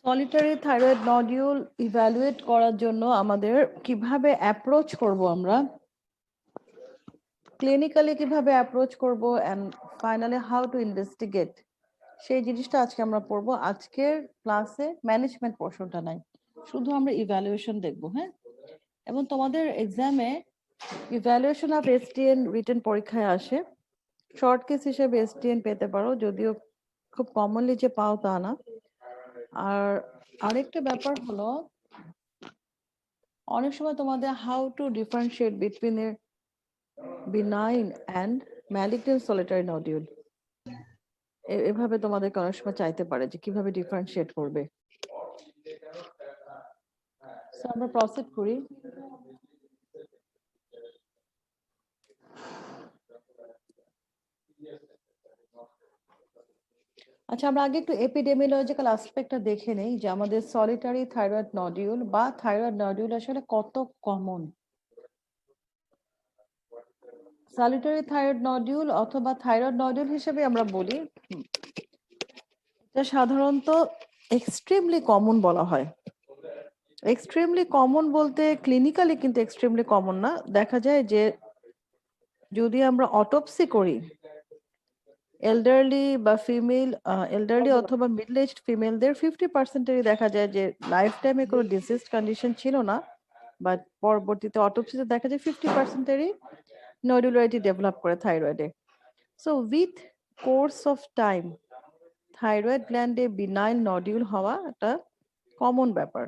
Solitary thyroid nodule evaluate করার জন্য আমাদের কিভাবে অ্যাপ্রোচ করব আমরা, ক্লিনিক্যালি কিভাবে অ্যাপ্রোচ করব, and finally how to investigate, সেই জিনিসটা আজকে আমরা পড়বো। আজকের ক্লাসে ম্যানেজমেন্ট পোর্শনটা নাই, শুধু আমরা ইভ্যালুয়েশন দেখব। হ্যাঁ, এবং তোমাদের এক্সামে ইভ্যালুয়েশন অফ এসটিএন রিটেন পরীক্ষায় আসে। শর্ট কেস হিসেবে এসটিএন পেতে পারো, যদিও খুব কমনলি যে পাও তা না। আর আরেকটা ব্যাপার হলো, অনেক সময় তোমাদের how to differentiate between A benign and malignant solitary nodule, এভাবে তোমাদেরকে অনেক সময় চাইতে পারে যে কিভাবে ডিফারেন্সিয়েট করবে। So, আমরা প্রসিড করি। আচ্ছা, আমরা আগে একটু এপিডেমিওলজিক্যাল অ্যাসপেক্টটা দেখে নেই যে আমাদের সলিটারি থাইরয়েড নডিউল বা থাইরয়েড নডিউল আসলে কত কমন। সলিটারি থাইরয়েড নডিউল অথবা থাইরয়েড নডিউল হিসেবে আমরা বলি, এটা সাধারণত এক্সট্রিমলি কমন বলা হয়। এক্সট্রিমলি কমন বলতে ক্লিনিক্যালি কিন্তু এক্সট্রিমলি কমন না। দেখা যায় যে যদি আমরা অটোপসি করি, এল্ডারলি বা ফিমেল, এল্ডারলি অথবা মিডল এজড ফিমেলদের 50%-এরই দেখা যায় যে লাইফ টাইমে কোনো ডিজিজ কন্ডিশন ছিল না, বাট পরবর্তীতে অটোপসিতে দেখা যায় 50%-এরই নডুলারিটি ডেভেলপ করে থাইরয়েডে। So with course of time thyroid গ্ল্যান্ডে বিনাইল নডিউল হওয়া একটা কমন ব্যাপার,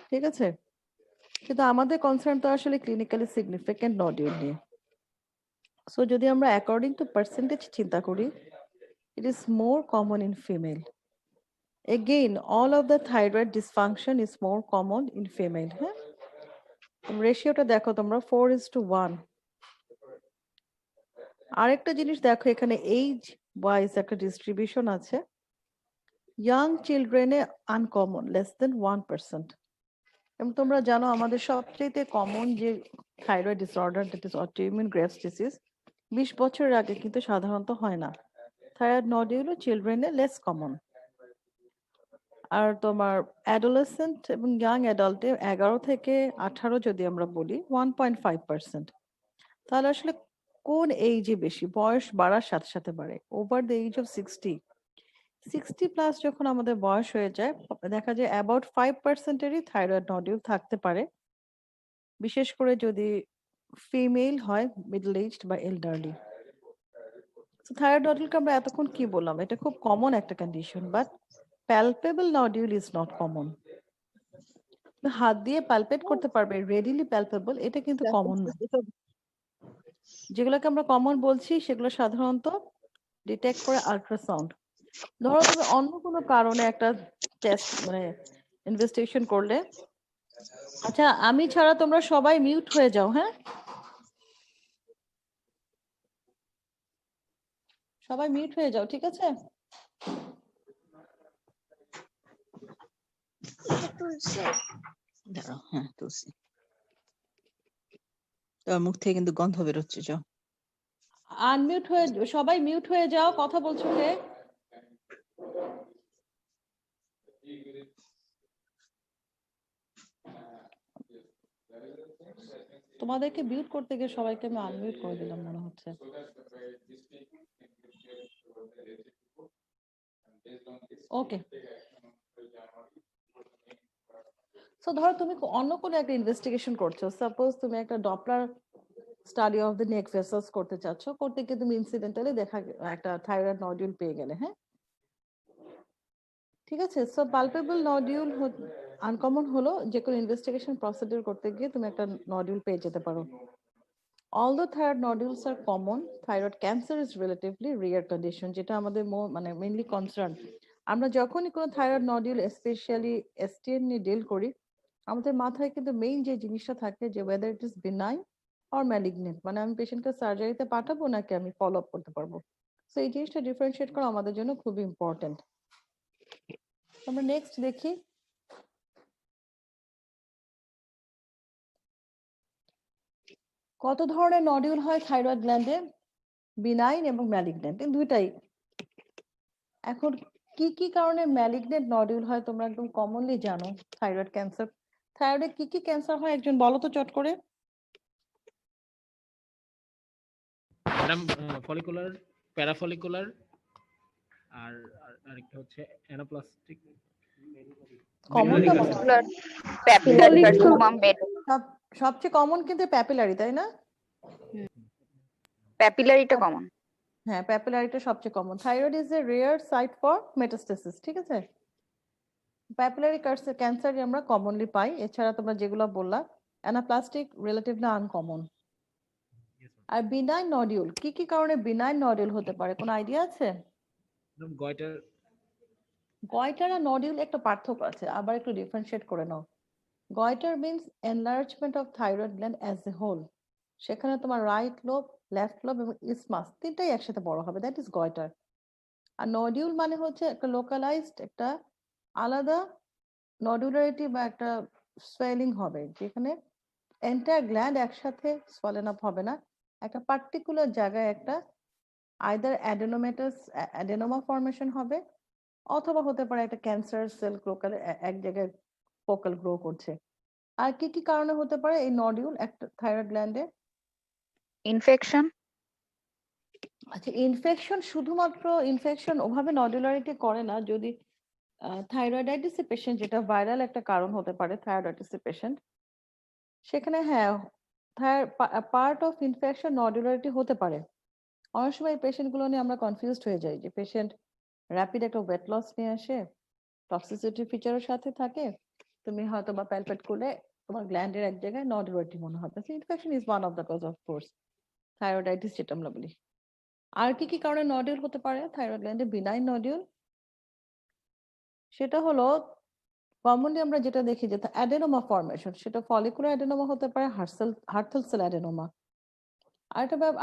ঠিক আছে? কিন্তু আমাদের কনসার্ন তো আসলে ক্লিনিক্যালি সিগনিফিকেন্ট নডিউল নিয়ে। সো যদি আমরা অ্যাকর্ডিং টু পার্সেন্টেজ চিন্তা করি, it is more common in female. Again, all of the thyroid dysfunction is more common in female. হ্যাঁ, রেশিওটা দেখো তোমরা 4:1। আরেকটা জিনিস দেখো, এখানে এইজ ওয়াইজ একটা ডিস্ট্রিবিউশন আছে। ইয়াং চিলড্রেনে আনকমন, লেস দেন 1%। এবং তোমরা জানো আমাদের সবচেয়ে কমন যে thyroid disorder, that is autoimmune Graves disease, 20 বছরের আগে কিন্তু সাধারণত হয় না। থাইরয়েড নডিউলও চিলড্রেনে লেস কমন। আর তোমার অ্যাডোলেসেন্ট এবং ইয়াং অ্যাডাল্টে 11 থেকে 18 যদি আমরা বলি 1.5%। তাহলে আসলে কোন এইজে বেশি? বয়স বাড়ার সাথে সাথে বাড়ে, over the age of 60 plus যখন আমাদের বয়স হয়ে যায়, দেখা যায় অ্যাবাউট 5%-এরই থাইরয়েড নডিউল থাকতে পারে, বিশেষ করে যদি ফিমেল হয়, মিডল এজড বা এল্ডারলি। থাইরয়েড নডিউলকে আমরা এতক্ষণ কি বললাম, এটা খুব কমন একটা condition, but palpable nodule is not common. হাত দিয়ে পালপেট করতে পারবে, রেডিলি প্যালপেবল, এটা কিন্তু কমন না। যেগুলোকে আমরা কমন বলছি সেগুলো সাধারণত ডিটেক্ট করে আল্ট্রাসাউন্ড। ধরো তুমি অন্য কোনো কারণে একটা টেস্ট মানে ইনভেস্টিগেশন করলে, আচ্ছা আমি ছাড়া তোমরা সবাই মিউট হয়ে যাও। হ্যাঁ, সবাই মিউট হয়ে যাও, ঠিক আছে? দাঁড়াও, হ্যাঁ তুলসী, তোমার মুখ থেকে কিন্তু গন্ধ বেরোচ্ছে। যাও, আনমিউট হয়ে, সবাই মিউট হয়ে যাও। কথা বলছো কে? তোমাদেরকে মিউট করতে গিয়ে সবাইকে আমি আনমিউট করে দিলাম মনে হচ্ছে। ওকে, সো ধরো তুমি অন্য কোনো একটা ইনভেস্টিগেশন করছো, সাপোজ তুমি একটা Doppler study of the neck vessels করতে চাচ্ছ, করতে গিয়ে তুমি ইনসিডেন্টালি দেখা একটা থাইরয়েড নডিউল পেয়ে গেলে। হ্যাঁ, ঠিক আছে। সো পালপেবল নডিউল আনকমন হলো, যে কোনো ইনভেস্টিগেশন প্রসিডিউর করতে গিয়ে তুমি একটা নডিউল পেয়ে যেতে পারো। Although thyroid nodules are common, thyroid cancer is relatively rare condition, যেটা আমাদের মানে মেইনলি কনসার্ন। আমরা যখনই কোনো থাইরয়েড নডিউল স্পেশালি এসটিএন নিয়ে ডিল করি, আমাদের মাথায় কিন্তু মেইন যে জিনিসটা থাকে যে whether it is benign or malignant, মানে আমি পেশেন্টকে সার্জারিতে পাঠাবো নাকি আমি ফলো আপ করতে পারবো। সো এই জিনিসটা ডিফারেন্সিয়েট করা আমাদের জন্য খুবই ইম্পর্টেন্ট। আমরা নেক্সট দেখি, কত ধরনের নডিউল হয় থাইরয়েড গ্ল্যান্ডে, বিনাইন এবং ম্যালিগন্যান্ট, দুইটাই। এখন কি কি কারণে ম্যালিগনেন্ট নডিউল হয় তোমরা একদম কমনলি জানো? থাইরয়েড ক্যান্সার, থাইরয়েডে কি কি ক্যান্সার হয় একজন বলো তো চট করে। ম্যাডাম ফলিকুলার, প্যারাফলিকুলার আর আরেকটা হচ্ছে অ্যানাপ্লাস্টিক। কমনটা বলো। ফলিকুলার, প্যাপিলারি কার্সিনোমা, সবচেয়ে কমন কিন্তু প্যাপিলারি, তাই না? প্যাপিলারিটা কমন। হ্যাঁ, প্যাপিলারিটা সবচেয়ে common. Thyroid is a rare site for metastasis, ঠিক আছে? প্যাপিলারি ক্যান্সার আমরা কমনলি পাই, এছাড়া তোমরা যেগুলো বললা অ্যানাপ্লাস্টিক রিলেটিভলি আনকমন। আর বিনাইন নডিউল, কি কি কারণে বিনাইন নডিউল হতে পারে কোনো আইডিয়া আছে? ম্যাডাম গয়টার, গয়টার আর নডিউল একটা পার্থক্য আছে, আবার একটু ডিফারেন্সিয়েট করে নাও। Goitre means enlargement of thyroid gland as a whole, সেখানে তোমার রাইট লোব, লেফট লোব এবং ইসমাস তিনটাই একসাথে বড় হবে, দ্যাট ইজ গয়টার। আর নডিউল মানে হচ্ছে একটা লোকালাইজড, একটা আলাদা নডুলারিটি বা একটা সোয়েলিং হবে, যেখানে এন্টায়ার গ্ল্যান্ড একসাথে সোয়েলেন আপ হবে না, একটা পার্টিকুলার জায়গায় একটা আইদার অ্যাডেনোমা ফর্মেশন হবে, অথবা হতে পারে একটা ক্যান্সার সেল লোকাল এক জায়গায় ফোকাল গ্রো করছে। আর কি কি কারণে হতে পারে এই নডিউল একটা থাইরয়েড গ্ল্যান্ডে? ইনফেকশন। আচ্ছা, ইনফেকশন, শুধুমাত্র ইনফেকশন ওভাবে নডুলারিটি করে না। যদি থাইরয়েডাইটিস পেশেন্ট, যেটা ভাইরাল একটা কারণ হতে পারে থাইরয়েডাইটিস পেশেন্ট, সেখানে হ্যাঁ পার্ট অফ ইনফেকশন নডুলারিটি হতে পারে। অনেক সময় এই পেশেন্টগুলো নিয়ে আমরা কনফিউজড হয়ে যাই যে পেশেন্ট র্যাপিড একটা ওয়েট লস নিয়ে আসে, টক্সিসিটি ফিচারের সাথে থাকে, তুমি হয়তো বা প্যালপেট করলে তোমার গ্ল্যান্ডের এক জায়গায় নডুলারিটি মনে হবে। Infection is one of the cause of course thyroiditis, যেটা আমরা বলি। আর কি কি কারণে নডিউল হতে পারে থাইরয়েড গ্ল্যান্ডে? বিনাইন নডিউল, সেটা হলো কমনলি আমরা যেটা দেখি যে অ্যাডেনোমা ফর্মেশন, সেটা ফলিকুলার অ্যাডেনোমা হতে পারে, হার্থেল সেল অ্যাডেনোমা।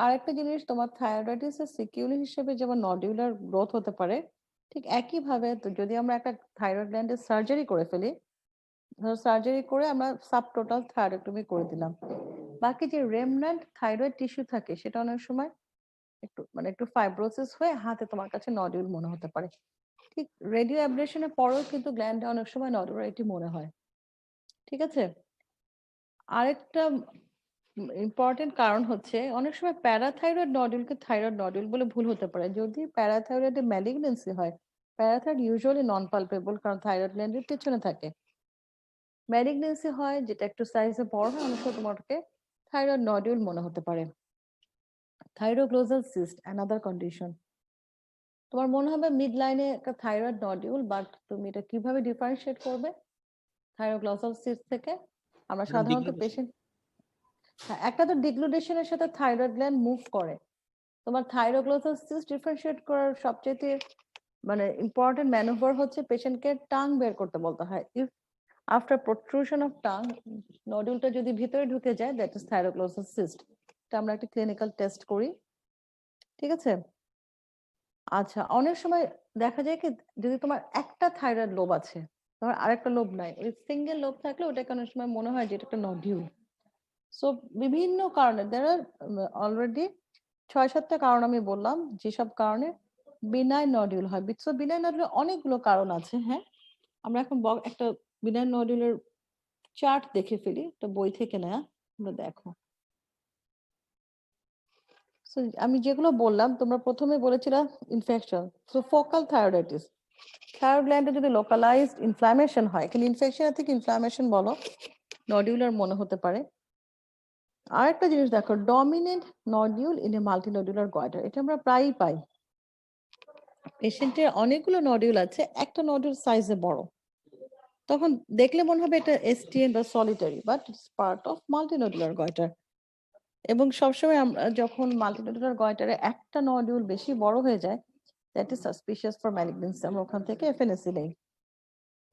আরেকটা জিনিস, তোমার থাইরয়েডাইটিসের সিকিউলি হিসেবে যেমন নডিউলার গ্রোথ হতে পারে, ঠিক একইভাবে যদি আমরা একটা থাইরয়েড গ্ল্যান্ডের সার্জারি করে ফেলি, ধরো সার্জারি করে আমরা সাবটোটাল থাইরয়েডক্টমি করে দিলাম, বাকি যে রেমন্যান্ট থাইরয়েড টিস্যু থাকে সেটা অনেক সময় একটু ফাইব্রোসিস হয়ে হাতে তোমার কাছে নডিউল মনে হতে পারে। ঠিক রেডিও অ্যাব্লেশনের পরেও কিন্তু গ্ল্যান্ডে অনেক সময় নডুলারিটি মনে হয়, ঠিক আছে? আরেকটা ইম্পর্টেন্ট কারণ হচ্ছে অনেক সময় প্যারাথাইরয়েড নডুলকে থাইরয়েড নডুল বলে ভুল হতে পারে। যদি প্যারাথাইরয়েডে ম্যালিগনেন্সি হয়, প্যারাথাইরয়েড ইউজুয়ালি নন পালপেবল, কারণ থাইরয়েড গ্ল্যান্ডের পেছনে থাকে। ম্যালিগনেন্সি হয় যেটা একটু সাইজে বড় হয়, অনেক সময় তোমাকে থাইরয়েড নডুল মনে হতে পারে। থাইরোগ্লোজাল সিস্ট অ্যানাদার কন্ডিশন, তোমার মনে হবে মিড লাইনে একটা থাইরয়েড নডিউল, বাট তুমি এটা কিভাবে ডিফারেন্সিয়েট করবে থাইরোগ্লোসাল সিস্ট থেকে? আমরা সাধারণত পেশেন্ট, একটা তো ডিগ্লুডেশনের সাথে থাইরয়েড গ্ল্যান্ড মুভ করে। তোমার থাইরোগ্লোসাল সিস্ট ডিফারেন্সিয়েট করার সবচেয়ে ইম্পর্টেন্ট ম্যানুভার হচ্ছে পেশেন্টকে টাং বের করতে বলতে হয়। If after protrusion of tongue নডিউলটা যদি ভিতরে ঢুকে যায়, দ্যাট ইজ থাইরোগ্লোসাল সিস্ট। এটা আমরা একটা ক্লিনিক্যাল টেস্ট করি, ঠিক আছে? আচ্ছা, অনেক সময় দেখা যায় কি, যদি তোমার একটা থাইরয়েড লোব আছে, তোমার আরেকটা লোব নাই, ওই সিঙ্গেল লোব থাকলে ওটাকে অনেক সময় মনে হয় যে এটা একটা নডিউল। সো বিভিন্ন কারণে there are অলরেডি ৬-৭টা কারণ আমি বললাম, যেসব কারণে বিনাইন নডিউল হয়। সো বিনাইন নডিউলের অনেকগুলো কারণ আছে। হ্যাঁ, আমরা এখন একটা বিনাইন নডিউলের চার্ট দেখে ফেলি, একটা বই থেকে নেয়া, তোমরা দেখো। সো আমি যেগুলো বললাম, তোমরা প্রথমে বলেছিলা infection, so focal thyroiditis, thyroid গ্ল্যান্ডে যদি লোকালাইজড ইনফ্লামেশন হয়, কিন্তু ইনফেকশন থেকে ইনফ্লামেশন বলো, নডিউলার মনে হতে পারে। আরেকটা জিনিস দেখো, dominant nodule in a multinodular goitre, এটা আমরা প্রায়ই পাই। পেশেন্টের অনেকগুলো নডিউল আছে, একটা নডিউল সাইজে বড়, তখন দেখলে মনে হবে এটা এসটিএন বা solitary, but it's part of multinodular goitre. এবং সবসময় আমরা যখন মাল্টিনোডুলার গয়টারে একটা নডিউল বেশি বড় হয়ে যায়, that is suspicious for malignancy, আমরা ওখান থেকে এফএনএসি নেই।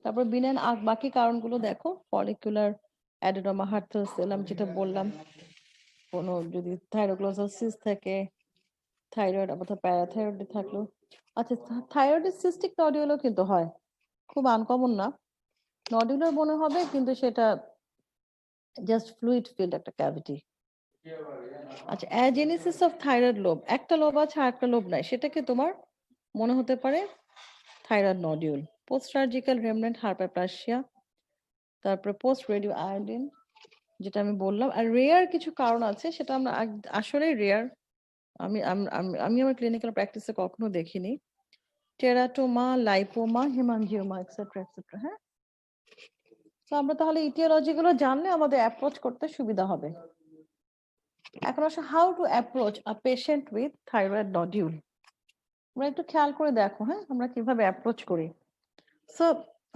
তারপর বিনাইন বাকি কারণগুলো দেখো, ফলিকুলার অ্যাডেনোমা, হার্থেল সেল, আমি যেটা বললাম, কোনো যদি থাইরোগ্লোসাল সিস্ট থাকে, থাইরয়েড অথবা প্যারাথাইরয়েড থাকলো। আচ্ছা, থাইরয়েডের সিস্টিক নডিউলও কিন্তু হয়, খুব আনকমন না। নডিউলার মনে হবে কিন্তু সেটা জাস্ট ফ্লুইড ফিল্ড একটা ক্যাভিটি। আচ্ছা, অ্যাজেনেসিস অফ থাইরয়েড লোব, একটা লোব আছে আর একটা লোব নাই, সেটাকে তোমার মনে হতে পারে thyroid nodule, post surgical remnant hyperplasia, তারপরে পোস্ট রেডিও আয়োডিন, যেটা আমি বললাম। আর রেয়ার কিছু কারণ আছে, সেটা আমরা আসলে রেয়ার, আমি আমি আমার ক্লিনিক্যাল প্র্যাকটিসে কখনো দেখিনি। Teratoma, lipoma, হেমানজিওমা etcetera etcetera. হ্যাঁ, তো আমরা তাহলে ইটিওলজি গুলো জানলে আমাদের অ্যাপ্রোচ করতে সুবিধা হবে। এখন আসলে how to approach a patient with thyroid nodule, আমরা একটু খেয়াল করে দেখো। হ্যাঁ, আমরা কিভাবে অ্যাপ্রোচ করি। So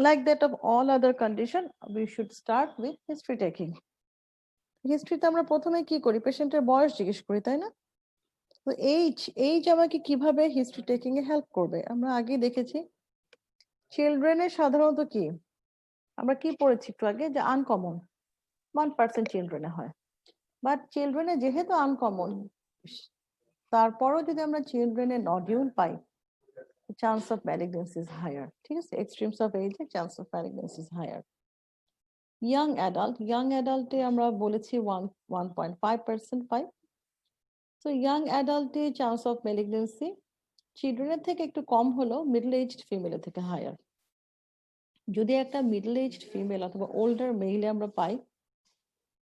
like that of all other condition, we should start with history taking. হিস্ট্রিতে আমরা প্রথমে কি করি, পেশেন্টের বয়স জিজ্ঞেস করি, তাই না? তো এইজ আমাকে কিভাবে হিস্ট্রি টেকিং এ হেল্প করবে, আমরা আগেই দেখেছি। চিলড্রেনের সাধারণত কি আমরা কি পড়েছি একটু আগে, যে আনকমন 1% চিলড্রেনে হয়। বাট চিলড্রেনে যেহেতু আনকমন, তারপরও যদি আমরা চিলড্রেনের নডিউল পাই, chance of malignancy is higher. ঠিক আছে, এক্সট্রিমস অফ এজ এ chance of malignancy is higher. Young অ্যাডাল্টে আমরা বলেছি 1.5% পাই। তো ইয়াং অ্যাডাল্টে চান্স অফ ম্যালিগনেন্সি চিলড্রেনের থেকে একটু কম হলেও মিডল এজড ফিমেলের থেকে হায়ার। যদি একটা মিডল এজড ফিমেল অথবা ওল্ডার মেইলে আমরা পাই,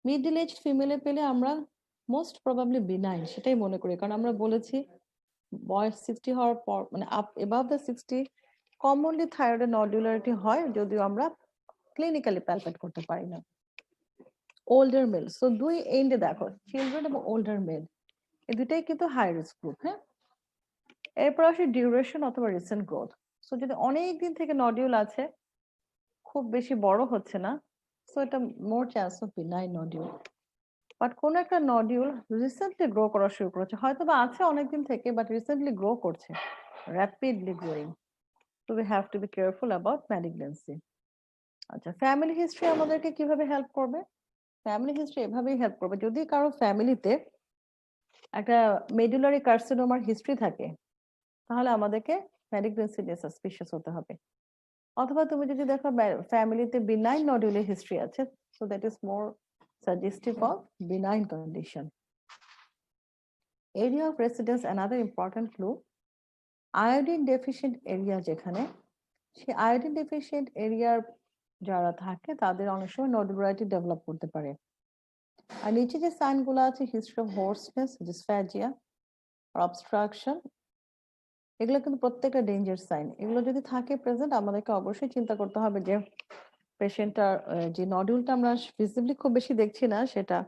মিডল এজড ফিমেলে পেলে আমরা মোস্ট প্রবাবলি বিনাইন সেটাই মনে করি, কারণ আমরা বলেছি বয়স 60 হওয়ার পর, মানে up above the 60 commonly thyroid nodularity হয়, যদিও আমরা ক্লিনিক্যালি প্যালপেট করতে পারি না। ওল্ডার মেল, সো দুই এন্ডে দেখো, চিলড্রেন এবং ওল্ডার মেল, এই দুটাই কিন্তু হাই রিস্ক গ্রুপ। হ্যাঁ, এরপর আসে ডিউরেশন অথবা রিসেন্ট গ্রোথ। সো যদি অনেক দিন থেকে নডিউল আছে, খুব বেশি বড় হচ্ছে না, সো এটা মোর chance of benign nodule. But কোন একটা নডিউল রিসেন্টলি গ্রো করা শুরু করেছে, হয়তো বা আছে অনেকদিন থেকে, বাট রিসেন্টলি গ্রো করছে, rapidly growing, so we have to be careful about malignancy. আচ্ছা, ফ্যামিলি হিস্ট্রি আমাদেরকে কিভাবে হেল্প করবে? ফ্যামিলি হিস্ট্রি এভাবেই হেল্প করবে, যদি কারো ফ্যামিলিতে একটা মেডুলারি কার্সিনোমার হিস্ট্রি থাকে, তাহলে আমাদেরকে ম্যালিগনেন্সি নিয়ে সাসপিশিয়াস হতে হবে। অথবা তুমি যদি দেখো ফ্যামিলিতে বিনাইন নডিউলের হিস্ট্রি আছে, so that is more suggestive of benign condition. Area of residence another important clue. Iodine deficient area যেখানে, সেই আয়োডিন ডেফিসিয়েন্ট এরিয়ার যারা থাকে তাদের অনেক সময় নডুলারিটি ডেভেলপ করতে পারে। আর নিচে যে সাইনগুলো আছে, history of hoarseness, dysphagia, obstruction, এগুলো কিন্তু প্রত্যেকটা ডেঞ্জার সাইন। এগুলো যদি থাকে প্রেজেন্ট, আমাদেরকে অবশ্যই চিন্তা করতে হবে যে পেশেন্টটার যে নডিউলটা আমরা ভিজিবলি খুব বেশি দেখছি না, সেটা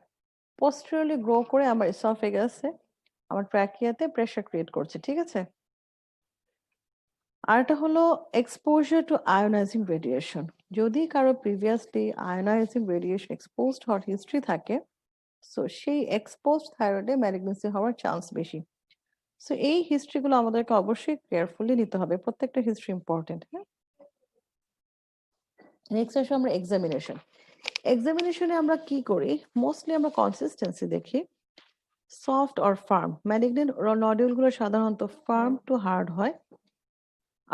পোস্টেরিয়রলি গ্রো করে আমার এসোফেগাসে, আমার ট্র্যাকিয়াতে প্রেসার ক্রিয়েট করছে। ঠিক আছে, আর এটা হলো এক্সপোজার টু আয়োনাইজিং রেডিয়েশন। যদি কারো প্রিভিয়াসলি আয়োনাইজিং রেডিয়েশন এক্সপোজড হওয়ার হিস্ট্রি থাকে, সো সেই এক্সপোজড থাইরয়েডে ম্যালিগনেন্সি হওয়ার চান্স বেশি। সো এই হিস্ট্রিগুলো আমাদেরকে অবশ্যই কেয়ারফুলি নিতে হবে, প্রত্যেকটা হিস্ট্রি ইম্পর্টেন্ট। হ্যাঁ, নেক্সট আসলে আমরা এক্সামিনেশন। এক্সামিনেশনে আমরা কি করি, মোস্টলি আমরা কনসিস্টেন্সি দেখি, সফট অর ফার্ম। ম্যালিগনেন্ট নডিউলগুলো সাধারণত ফার্ম টু হার্ড হয়।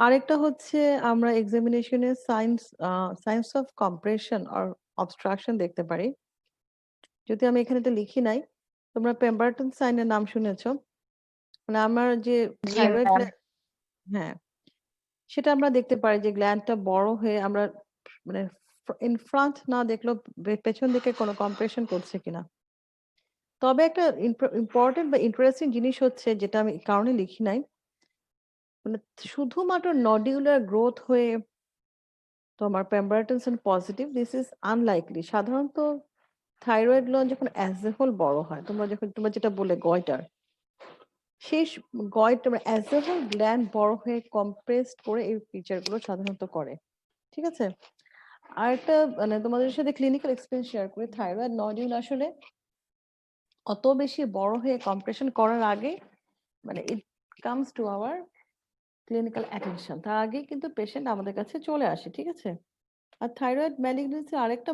আরেকটা হচ্ছে আমরা এক্সামিনেশনে signs of compression or obstruction দেখতে পারি। যদি আমি এখানে এটা লিখি নাই, তোমরা পেম্বারটন সাইনের নাম শুনেছো, মানে আমার যে জি থাইরয়েড, ম্যাম। হ্যাঁ, সেটা আমরা দেখতে পারি যে গ্ল্যান্ডটা বড় হয়ে আমরা মানে ইন ফ্রন্ট না দেখলেও পেছন দিকে কোনো কম্প্রেশন করছে কিনা। তবে একটা ইম্পর্টেন্ট বা ইন্টারেস্টিং জিনিস হচ্ছে, যেটা আমি এই কারণে লিখি নাই, মানে শুধুমাত্র নডিউলার গ্রোথ হয়ে তোমার পেম্বারটনসন পজিটিভ, দিস ইজ আনলাইকলি। সাধারণত থাইরয়েড গ্ল্যান্ড যখন অ্যাজ এ হোল বড় হয়, তোমরা যেটা বলে গয়টার, সেই গয়টা অ্যাজ এ হোল গ্ল্যান্ড বড় হয়ে কম্প্রেসড করে এই ফিচারগুলো সাধারণত করে। ঠিক আছে, আর একটা মানে তোমাদের সাথে ক্লিনিক্যাল এক্সপিরিয়েন্স শেয়ার করি, থাইরয়েড নডিউল আসলে অত বেশি বড় হয়ে কম্প্রেশন করার আগে, মানে it comes to our clinical attention, তার আগে কিন্তু পেশেন্ট আমাদের কাছে চলে আসে। ঠিক আছে, আর থাইরয়েড ম্যালিগনেন্সি আরেকটা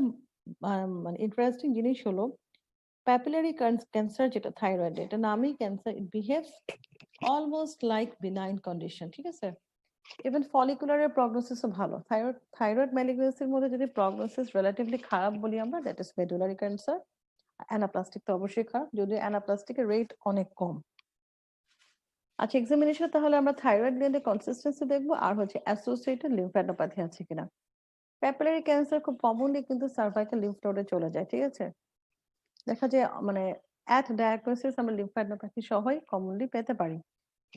মানে ইন্টারেস্টিং জিনিস হলো, প্যাপিলারি ক্যান্সার যেটা থাইরয়েড, এটা নামই cancer, it behaves almost like benign condition. ঠিক আছে, ইভেন ফলিকুলারের প্রগনোসিসও ভালো। থাইরয়েড ম্যালিগনেন্সির মধ্যে যদি প্রগনোসিস রিলেটিভলি খারাপ বলি আমরা, that is medullary cancer. Anaplastic তো অবশ্যই খারাপ, যদিও অ্যানাপ্লাস্টিকের রেট অনেক কম। আচ্ছা, এক্সামিনেশন তাহলে আমরা থাইরয়েড গ্ল্যান্ডের কনসিস্টেন্সি দেখবো আর হচ্ছে অ্যাসোসিয়েটেড লিম্ফ্যাডেনোপ্যাথি আছে কিনা। প্যাপিলারি ক্যান্সার খুব কমনলি কিন্তু সার্ভাইকাল লিম্ফ নোডে চলে যায়, ঠিক আছে? দেখা যায় মানে অ্যাট ডায়াগনোসিস আমরা লিম্ফ্যাডেনোপ্যাথি সহই কমনলি পেতে পারি,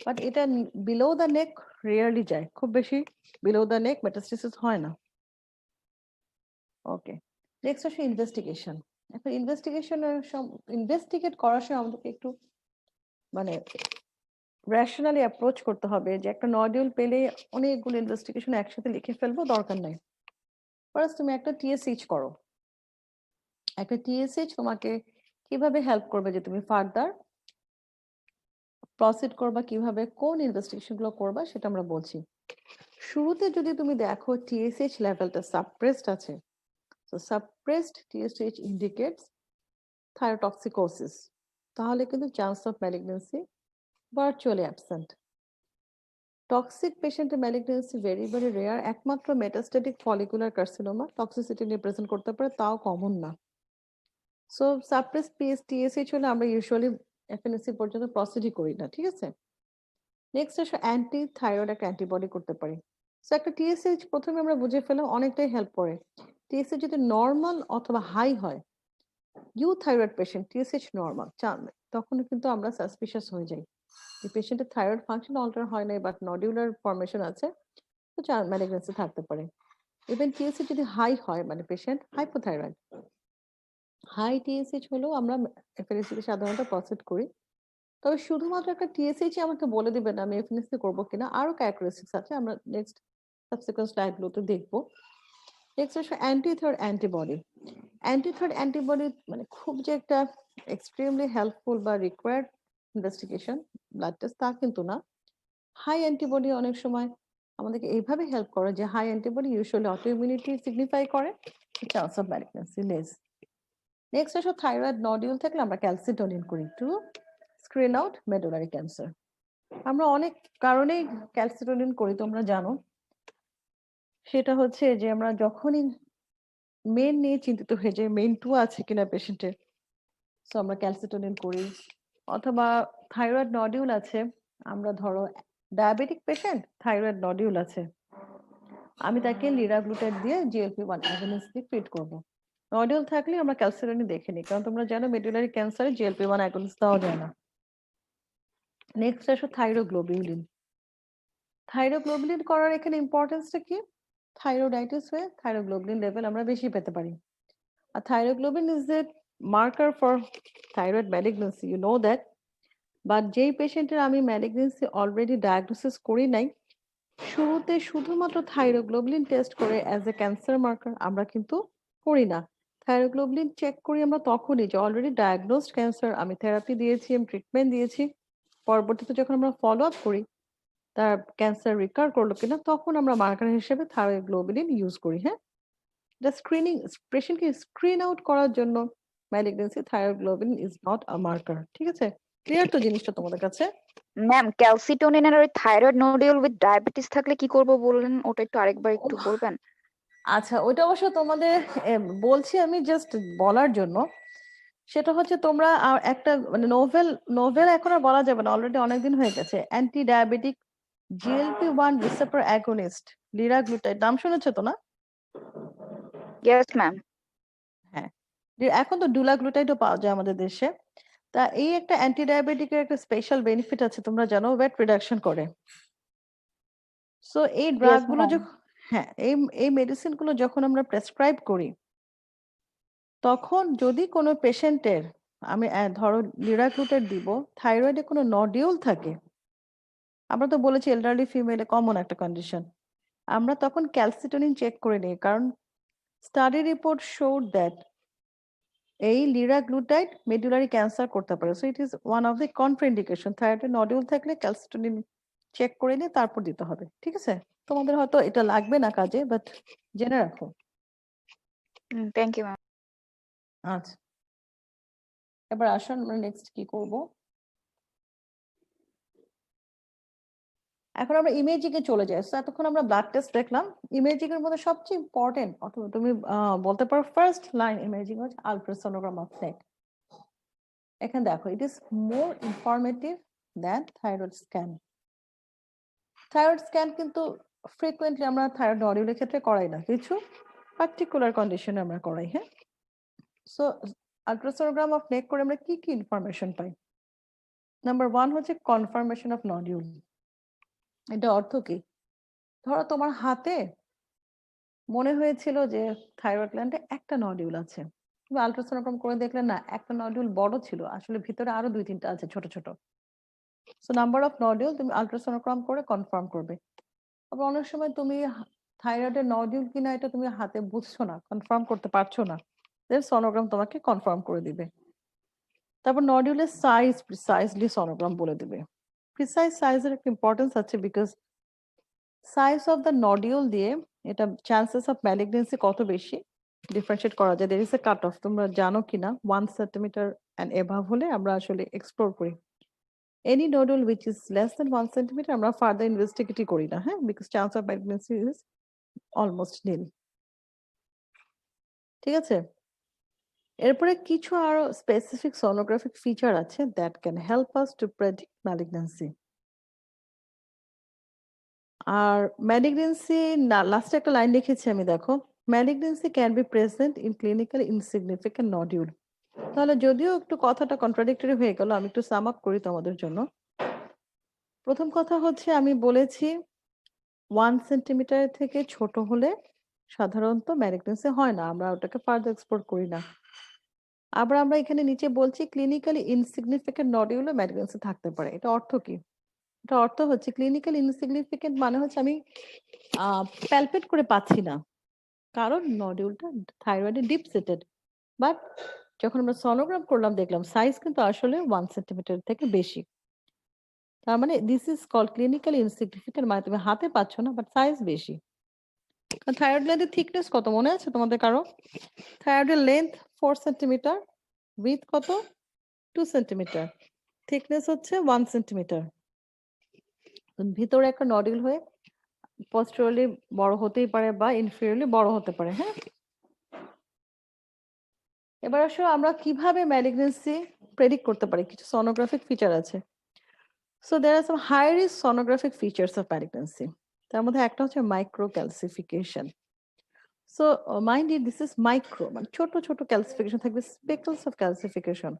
বাট এটা বিলো দ্য নেক রেয়ারলি যায়, খুব বেশি বিলো দ্য নেক মেটাস্টেসিস হয় না। ওকে, নেক্সট হচ্ছে ইনভেস্টিগেশন। এখন ইনভেস্টিগেট করার সময় আমাদেরকে একটু মানে রেশনালি অ্যাপ্রোচ করতে হবে যে একটা নডিউল পেলে অনেকগুলো ইনভেস্টিগেশন একসাথে লিখে ফেলবো, দরকার নাই। ফার্স্ট তুমি একটা টিএসএইচ করো। একটা টিএসএইচ তোমাকে কিভাবে হেল্প করবে যে তুমি ফার্দার প্রসিড করবা, কিভাবে কোন ইনভেস্টিগেশন গুলো করবা সেটা আমরা বলছি। শুরুতে যদি তুমি দেখো টিএসএইচ লেভেলটা সাপ্রেসড আছে, তো সাপ্রেসড টিএসএইচ ইন্ডিকেটস থাইরোটক্সিকোসিস, তাহলে কিন্তু chance of malignancy virtually absent. Toxic পেশেন্টের ম্যালিগন্যান্সি ভেরি ভেরি রেয়ার, একমাত্র মেটাস্ট্যাটিক ফলিকুলার কার্সিনোমা টক্সিসিটি নিয়ে প্রেজেন্ট করতে পারে, তাও কমন না। সো সাপ্রেসড টিএসএইচ হলে আমরা ইউজুয়ালি এফএনএসি পর্যন্ত প্রসিডই করি না, ঠিক আছে? নেক্সট আসলে অ্যান্টি থাইরয়েড একটা অ্যান্টিবডি করতে পারি। সো একটা টিএসএইচ প্রথমে আমরা বুঝে ফেলাম অনেকটাই হেল্প করে। টিএসএইচ যদি নর্মাল অথবা হাই হয়, you thyroid patient TSH normal চান, তখন কিন্তু আমরা সাসপিশিয়াস হয়ে যাই যে পেশেন্টের থাইরয়েড ফাংশন অল্টার হয় নাই, বাট নডিউলার ফরমেশন আছে, তো ম্যালিগন্যান্সি থাকতে পারে। ইভেন টিএসএইচ যদি হাই হয় মানে পেশেন্ট হাইপোথাইরয়েড, হাই টিএসএইচ হলেও আমরা এফএনএসিতে সাধারণত প্রসিড করি। তবে শুধুমাত্র একটা টিএসএইচ আমাকে বলে দিবেন আমি এফএনএসি করবো কিনা, আরো ক্যারেক্টারিস্টিক্স আছে, আমরা নেক্সট সাবসিকুয়েন্ট স্লাইডগুলোতে দেখবো। নেক্সট হচ্ছে অ্যান্টি-থাইরয়েড অ্যান্টিবডি। অ্যান্টি-থাইরয়েড অ্যান্টিবডি মানে খুব যে একটা এক্সট্রিমলি হেল্পফুল বা রিকোয়ার্ড ইনভেস্টিগেশন ব্লাড টেস্ট তা কিন্তু না। হাই অ্যান্টিবডি অনেক সময় আমাদেরকে এইভাবে হেল্প করে যে high antibody usually autoimmunity signify করে, chance of malignancy less. Next হচ্ছে থাইরয়েড নডিউল থাকলে আমরা ক্যালসিটোনিন করি to screen out medullary cancer. আমরা অনেক কারণেই ক্যালসিটোনিন করি, তোমরা জানো। সেটা হচ্ছে যে আমরা যখনই মেন নিয়ে চিন্তিত হয়ে যাই, মেন 2 আছে কিনা পেশেন্টের, সো আমরা ক্যালসিটোনিন করি। অথবা থাইরয়েড নডিউল আছে, আমরা ধরো ডায়াবেটিক পেশেন্ট থাইরয়েড নডিউল আছে, আমি তাকে লিরাগ্লুটাইড দিয়ে জিএলপি-1 অ্যাগনিস্ট দিয়ে ট্রিট করব। নডিউল থাকলে আমরা ক্যালসিটোনিন দেখে নিই, কারণ তোমরা জানো মেডুলারি ক্যান্সারে জিএলপি-1 অ্যাগনিস্ট দেওয়া যায় না। নেক্সট আসো থাইরোগ্লোবিউলিন। থাইরোগ্লোবিউলিন করার এখানে ইম্পর্টেন্সটা কি? থাইরোডাইটিস হয়ে থাইরোগ্লোবিউলিন লেভেল আমরা বেশি পেতে পারি। আর thyroglobulin is the marker for thyroid malignancy, you know that. But যেই পেশেন্টের আমি ম্যালিগন্যান্সি অলরেডি ডায়াগনোসিস করি নাই, শুরুতে শুধুমাত্র থাইরোগ্লোবিউলিন টেস্ট করে অ্যাজ এ ক্যান্সার মার্কার আমরা কিন্তু করি না। থাইরোগ্লোবিউলিন চেক করি আমরা তখনই যে অলরেডি ডায়াগনোসড ক্যান্সার, আমি থেরাপি দিয়েছি, আমি ট্রিটমেন্ট দিয়েছি, পরবর্তীতে যখন আমরা ফলো আপ করি তার ক্যান্সার রিকার করলো কিনা, তখন আমরা মার্কার হিসেবে থাইরোগ্লোবিউলিন ইউজ করি। হ্যাঁ, এটা স্ক্রিনিং, পেশেন্টকে স্ক্রিন আউট করার জন্য malignancy thyroglobulin is not a marker. ঠিক আছে, ক্লিয়ার তো জিনিসটা তোমাদের কাছে? ম্যাম ক্যালসিটোনিন আর ওই থাইরয়েড নোডিউল উইথ ডায়াবেটিস থাকলে কি করব বললেন, ওটা একটু আরেকবার একটু বলবেন? আচ্ছা, ওইটা অবশ্য তোমাদের বলছি আমি জাস্ট বলার জন্য। সেটা হচ্ছে তোমরা একটা মানে নোভেল এখন আর বলা যাবে না, অলরেডি অনেকদিন হয়ে গেছে। অ্যান্টি ডায়াবেটিক জিএলপি-1 রিসেপ্টর অ্যাগনিস্ট লিরাগ্লুটাইড, নাম শুনেছো তো না? Yes ma'am. হ্যাঁ, এখন তো ডুলাগ্লুটাইডও পাওয়া যায় আমাদের দেশে। তা এই একটা অ্যান্টি ডায়াবেটিকের একটা স্পেশাল বেনিফিট আছে, তোমরা জানো, ওয়েট রিডাকশন করে। সো এই ড্রাগ গুলো ma'am. যখন, হ্যাঁ, এই মেডিসিন গুলো যখন আমরা প্রেসক্রাইব করি, তখন যদি কোনো পেশেন্টের আমি ধরো লিরাগ্লুটাইড দিব, থাইরয়েডে কোনো নডিউল থাকে, আমরা তো বলেছি এলডারলি ফিমেলে কমন একটা কন্ডিশন, আমরা তখন ক্যালসিটোনিন চেক করে নিই, কারণ স্টাডি রিপোর্ট শোড দ্যাট এই লিরাগ্লুটাইড মেডুলারি ক্যান্সার করতে পারে। So it is one of the contraindication. থাইরয়েডে নডিউল থাকলে ক্যালসিটোনিন চেক করে নিয়ে তারপর দিতে হবে। ঠিক আছে, তোমাদের হয়তো এটা লাগবে না কাজে, বাট জেনে রাখো। Thank you ma'am. আচ্ছা, এবার আসুন আমরা নেক্সট কি করব। এখন আমরা ইমেজিং এ চলে যাই। এতক্ষণ আমরা ব্লাড টেস্ট দেখলাম। ইমেজিং এর মধ্যে সবচেয়ে ইম্পর্টেন্ট, অথবা তুমি বলতে পারো ফার্স্ট লাইন ইমেজিং হচ্ছে আলট্রাসোনোগ্রাম অফ নেক। এখানে দেখো, it is more informative than thyroid scan. Thyroid scan কিন্তু ফ্রিকোয়েন্টলি আমরা থাইরয়েড নডিউলের ক্ষেত্রে করাই না, কিছু পার্টিকুলার কন্ডিশনে আমরা করাই। হ্যাঁ, সো আল্ট্রাসোনোগ্রাম অফ নেক করে আমরা কি কি ইনফরমেশন পাই? নাম্বার 1 হচ্ছে কনফার্মেশন অফ নডিউল। এটা অর্থ কি? ধরো তোমার হাতে মনে হয়েছিল যে থাইরয়েড গ্ল্যান্ডে একটা নডিউল আছে, তুমি আল্ট্রাসোনোগ্রাম করে দেখলে না একটা নডিউল বড় ছিল, আসলে ভিতরে আরো 2-3টা আছে ছোট ছোট। সো নাম্বার অফ নডিউল তুমি আল্ট্রাসোনোগ্রাম করে কনফার্ম করবে। আবার অনেক সময় তুমি থাইরয়েডের নডিউল কিনা এটা তুমি হাতে বুঝছো না, কনফার্ম করতে পারছো না, দেন সোনোগ্রাম তোমাকে কনফার্ম করে দিবে। তারপর নডিউলের সাইজ প্রিসাইজলি সোনোগ্রাম বলে দিবে। প্রিসাইজ সাইজের একটা ইম্পর্টেন্স আছে, because size of the nodule দিয়ে এটা চান্সেস অফ ম্যালিগনেন্সি কত বেশি ডিফারেন্সিয়েট করা যায়। There is a cut off, তোমরা জানো কিনা 1 সেন্টিমিটার অ্যান্ড এভাব হলে আমরা আসলে এক্সপ্লোর করি। Any nodule which is less than 1 centimeter আমরা ফার্দার ইনভেস্টিগেটই করি না। হ্যাঁ, because chance of malignancy is almost nil. ঠিক আছে, এরপরে কিছু আরো স্পেসিফিক সোনোগ্রাফিক ফিচার আছে that can help us to predict malignancy. আর ম্যালিগনেন্সি না, লাস্টে একটা লাইন লিখেছি আমি, দেখো, malignancy can be present in clinical insignificant nodule. তাহলে যদিও একটু কথাটা কন্ট্রাডিক্টরি হয়ে গেল, আমি একটু সাম আপ করি তোমাদের জন্য। প্রথম কথা হচ্ছে আমি বলেছি 1 সেন্টিমিটার থেকে ছোট হলে সাধারণত ম্যালিগনেন্সি হয় না, আমরা ওটাকে ফার্দার এক্সপ্লোর করি না। আবার আমরা এখানে নিচে বলছি ক্লিনিক্যালি ইনসিগনিফিকেন্ট নডিউলে ম্যালিগনেন্সি থাকতে পারে। এটা অর্থ কি? এটা অর্থ হচ্ছে ক্লিনিক্যাল ইনসিগনিফিকেন্ট মানে হচ্ছে আমি প্যালপেট করে পাচ্ছি না, কারণ নডিউলটা থাইরয়েডে ডিপ সেটেড, বাট যখন আমরা সোনোগ্রাম করলাম দেখলাম সাইজ কিন্তু আসলে 1 সেন্টিমিটার থেকে বেশি। তার মানে this is called clinically insignificant, মানে তুমি হাতে পাচ্ছ না বাট সাইজ বেশি। থাইরয়েড গ্ল্যান্ডের থিকনেস কত মনে আছে তোমাদের কারো? থাইরয়েডের লেন্থ 4 সেন্টিমিটার, উইথ কত 2 সেন্টিমিটার, থিকনেস হচ্ছে 1 সেন্টিমিটার। ভিতরে একটা নডিউল হয়ে পোস্টেরিয়রলি বড় হতেই পারে বা ইনফেরিয়রলি বড় হতে পারে। হ্যাঁ, এবার আসলে আমরা কিভাবে ম্যালিগনেন্সি প্রেডিক্ট করতে পারি? কিছু সোনোগ্রাফিক ফিচার আছে। So there are some high risk sonographic features of malignancy. তার মধ্যে একটা হচ্ছে micro calcification. So mind it, this is micro, মানে ছোট ছোট ক্যালসিফিকেশন থাকবে, স্পেকলস অফ ক্যালসিফিকেশন।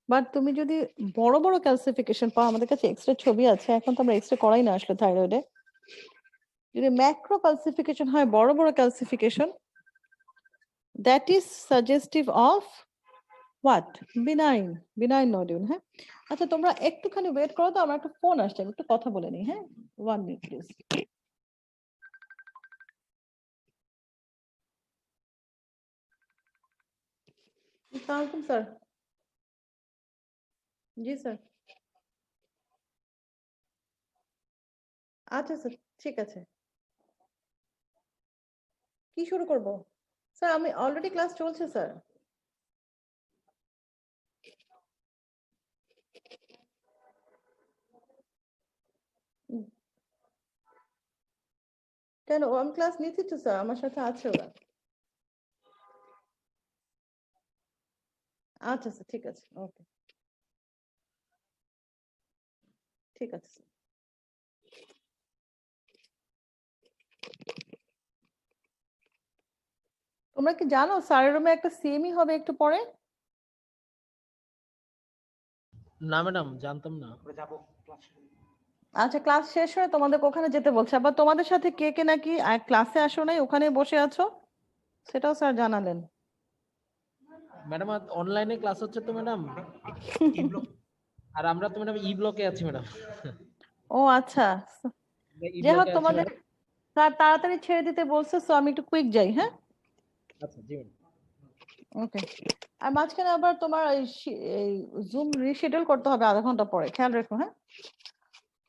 বাট তুমি যদি বড় বড় ক্যালসিফিকেশন পাও, আমাদের কাছে এক্সরে ছবি আছে, এখন তো আমরা এক্সরে করাই না আসলে থাইরয়েডে। যদি ম্যাক্রো ক্যালসিফিকেশন হয়, বড় বড় calcification, that is suggestive of what? Benign nodule. হ্যাঁ, আচ্ছা তোমরা একটুখানি ওয়েট করো তো, আমার একটা ফোন আসছে, আমি একটু কথা বলে নিই। হ্যাঁ, 1 মিনিট প্লিজ। আসসালামু স্যার। জি স্যার। আচ্ছা স্যার, ঠিক আছে। কি শুরু করব? স্যার আমি অলরেডি ক্লাস চলছে স্যার। কেন, আমি ক্লাস নিচ্ছি তো স্যার, আমার সাথে আছে ওরা। আচ্ছা স্যার, ঠিক আছে, ওকে, ঠিক আছে স্যার। তোমরা কি জানো স্যারের রুমে একটা সিএমই হবে একটু পরে? না ম্যাডাম, জানতাম না। আচ্ছা, ক্লাস শেষ হয়ে তোমাদের ওখানে যেতে বলছে। আবার তোমাদের সাথে কে কে নাকি ক্লাসে আসো নাই, ওখানে বসে আছো, সেটাও স্যার জানালেন। ম্যাডাম অনলাইনে ক্লাস হচ্ছে তো ম্যাডাম, আর আমরা তো ম্যাডাম ই ব্লকে আছি ম্যাডাম। ও আচ্ছা, ই যাই হোক ব্লকে আছি তোমাদের ম্যাডাম। স্যার তাড়াতাড়ি ছেড়ে দিতে বলছে, সো আমি একটু কুইক যাই। হ্যাঁ, আচ্ছা জি ম্যাডাম। ওকে। আর মাঝখানে আবার তোমার এই জুম রিশিডিউল করতে হবে আধা ঘন্টা পরে, খেয়াল রেখো। হ্যাঁ,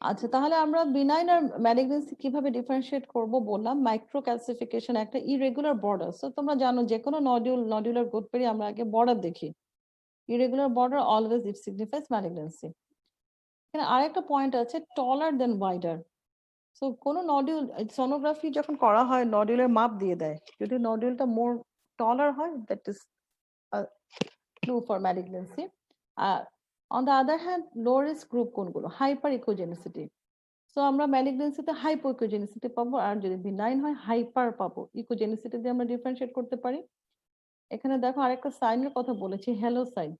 আচ্ছা তাহলে আমরা বিনাইন আর ম্যালিগনেন্সি কিভাবে ডিফারেন্সিয়েট করব বললাম। মাইক্রো ক্যালসিফিকেশন একটা ইরেগুলার বর্ডার। সো তোমরা জানো যে কোনো নডিউলার গ্রোথ পেরি আমরা আগে বর্ডার দেখি। ইরেগুলার বর্ডার অলওয়েজ ইট সিগনিফাইস ম্যালিগনেন্সি। এখানে আরেকটা পয়েন্ট আছে, টলার দেন ওয়াইডার। সো কোনো নডিউল সোনোগ্রাফি যখন করা হয় নডিউলের মাপ দিয়ে দেয়, যদি নডিউলটা মোর টলার হয় that is clue for malignancy. On the other hand low risk group কোনগুলো? Hyper echogenicity. সো আমরা ম্যালিগনেন্সিতে হাইপো ইকোজেনিসিটি পাবো, আর যদি বিনাইন হয় হাইপার পাবো। ইকোজেনিসিটি দিয়ে আমরা ডিফারেন্সিয়েট করতে পারি। এখানে দেখো আরেকটা সাইনের কথা বলেছি, হ্যালো সাইন।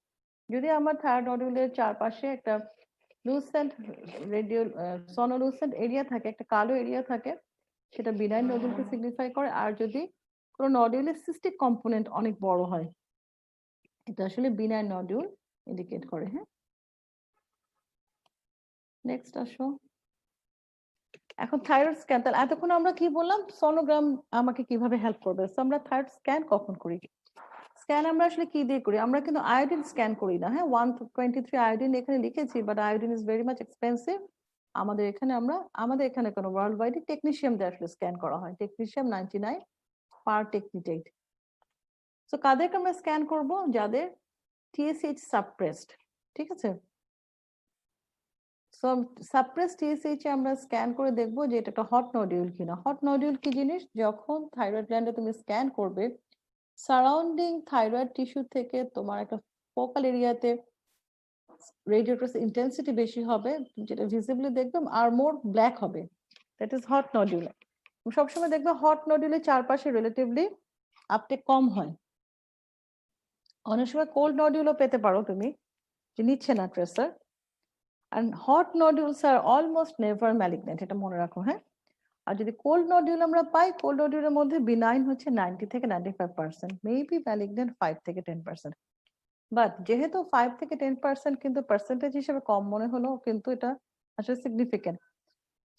যদি আমার থাইরয়েড নডুলের চারপাশে একটা লুসেন্ট রেডিয়াল সনোলুসেন্ট এরিয়া থাকে, একটা কালো এরিয়া থাকে, সেটা বিনাইন নডুলকে সিগনিফাই করে। আর যদি কোনো নডুলের সিস্টিক কম্পোনেন্ট অনেক বড় হয়, এটা আসলে বিনাইন নডুল ইন্ডিকেট করে। হ্যাঁ, নেক্সট আসো। এখন থাইরয়েড স্ক্যান, তাহলে এতক্ষণ আমরা কি বললাম, সোনোগ্রাম আমাকে কিভাবে হেল্প করবে। তো আমরা থাইরয়েড স্ক্যান কখন করি? স্ক্যান আমরা আসলে কি দিয়ে করি? আমরা কিন্তু আয়োডিন স্ক্যান করি না। হ্যাঁ, 123 আয়োডিন এখানে লিখেছি, but iodine is very much expensive. আমাদের এখানে কোনো ওয়ার্ল্ড ওয়াইড টেকনিশিয়াম দিয়ে আসলে স্ক্যান করা হয়। টেকনিশিয়াম 99 পার টেকনিটেট। তো কাদেরকে আমরা স্ক্যান করব? যাদের টিএসএইচ সাপ্রেসড। ঠিক আছে, সো সাপ্রেস টিএসএইচ এ আমরা স্ক্যান করে দেখব যে এটা একটা হট নডিউল কিনা। হট নডিউল কি জিনিস? যখন থাইরয়েড গ্ল্যান্ডে তুমি স্ক্যান করবে, সারাউন্ডিং থাইরয়েড টিস্যু থেকে তোমার একটা ফোকাল এরিয়াতে রেডিয়েটরস ইন্টেন্সিটি বেশি হবে, যেটা ভিজিবলি দেখবে, আর মোর ব্ল্যাক হবে। That is hot nodule. সবসময় দেখবে হট নডিউলের চারপাশে রিলেটিভলি আপটেক কম হয়। অনেক সময় কোল্ড নডিউলও পেতে পারো তুমি, যে নিচ্ছে না tracer. and hot nodules are almost never malignant, এটা মনে রাখো। হ্যাঁ, আর যদি কোল্ড নডিউল আমরা পাই, কোল্ড নডিউলের মধ্যে বিনাইন হচ্ছে 90 থেকে 95%, মেবি ম্যালিগন্যান্ট 5 থেকে 10%। বাট যেহেতু 5 থেকে 10% কিন্তু পার্সেন্টেজ হিসেবে কম মনে হলো, কিন্তু এটা আসলে সিগনিফিকেন্ট।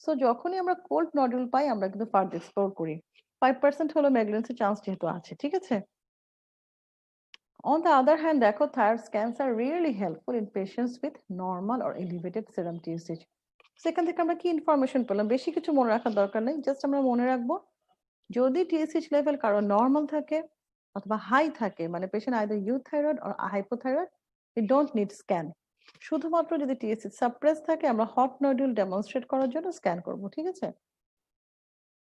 সো যখনই আমরা কোল্ড নডিউল পাই, আমরা কিন্তু ফার্দার এক্সপ্লোর করি। 5% হলো ম্যালিগন্যান্সির চান্স যেহেতু আছে। ঠিক আছে, on the other hand, দেখো thyroid scans are really helpful in patients with normal or elevated serum TSH. সেখান থেকে আমরা কি ইনফরমেশন পেলাম? বেশি কিছু মনে রাখার দরকার নেই, জাস্ট আমরা মনে রাখবো যদি টিএসএইচ লেভেল কারো নর্মাল থাকে অথবা হাই থাকে, মানে patient either euthyroid or hypothyroid, we don't need scan. শুধুমাত্র যদি টিএসএইচ সাপ্রেস থাকে, আমরা হট নডিউল ডেমনস্ট্রেট করার জন্য স্ক্যান করব। ঠিক আছে,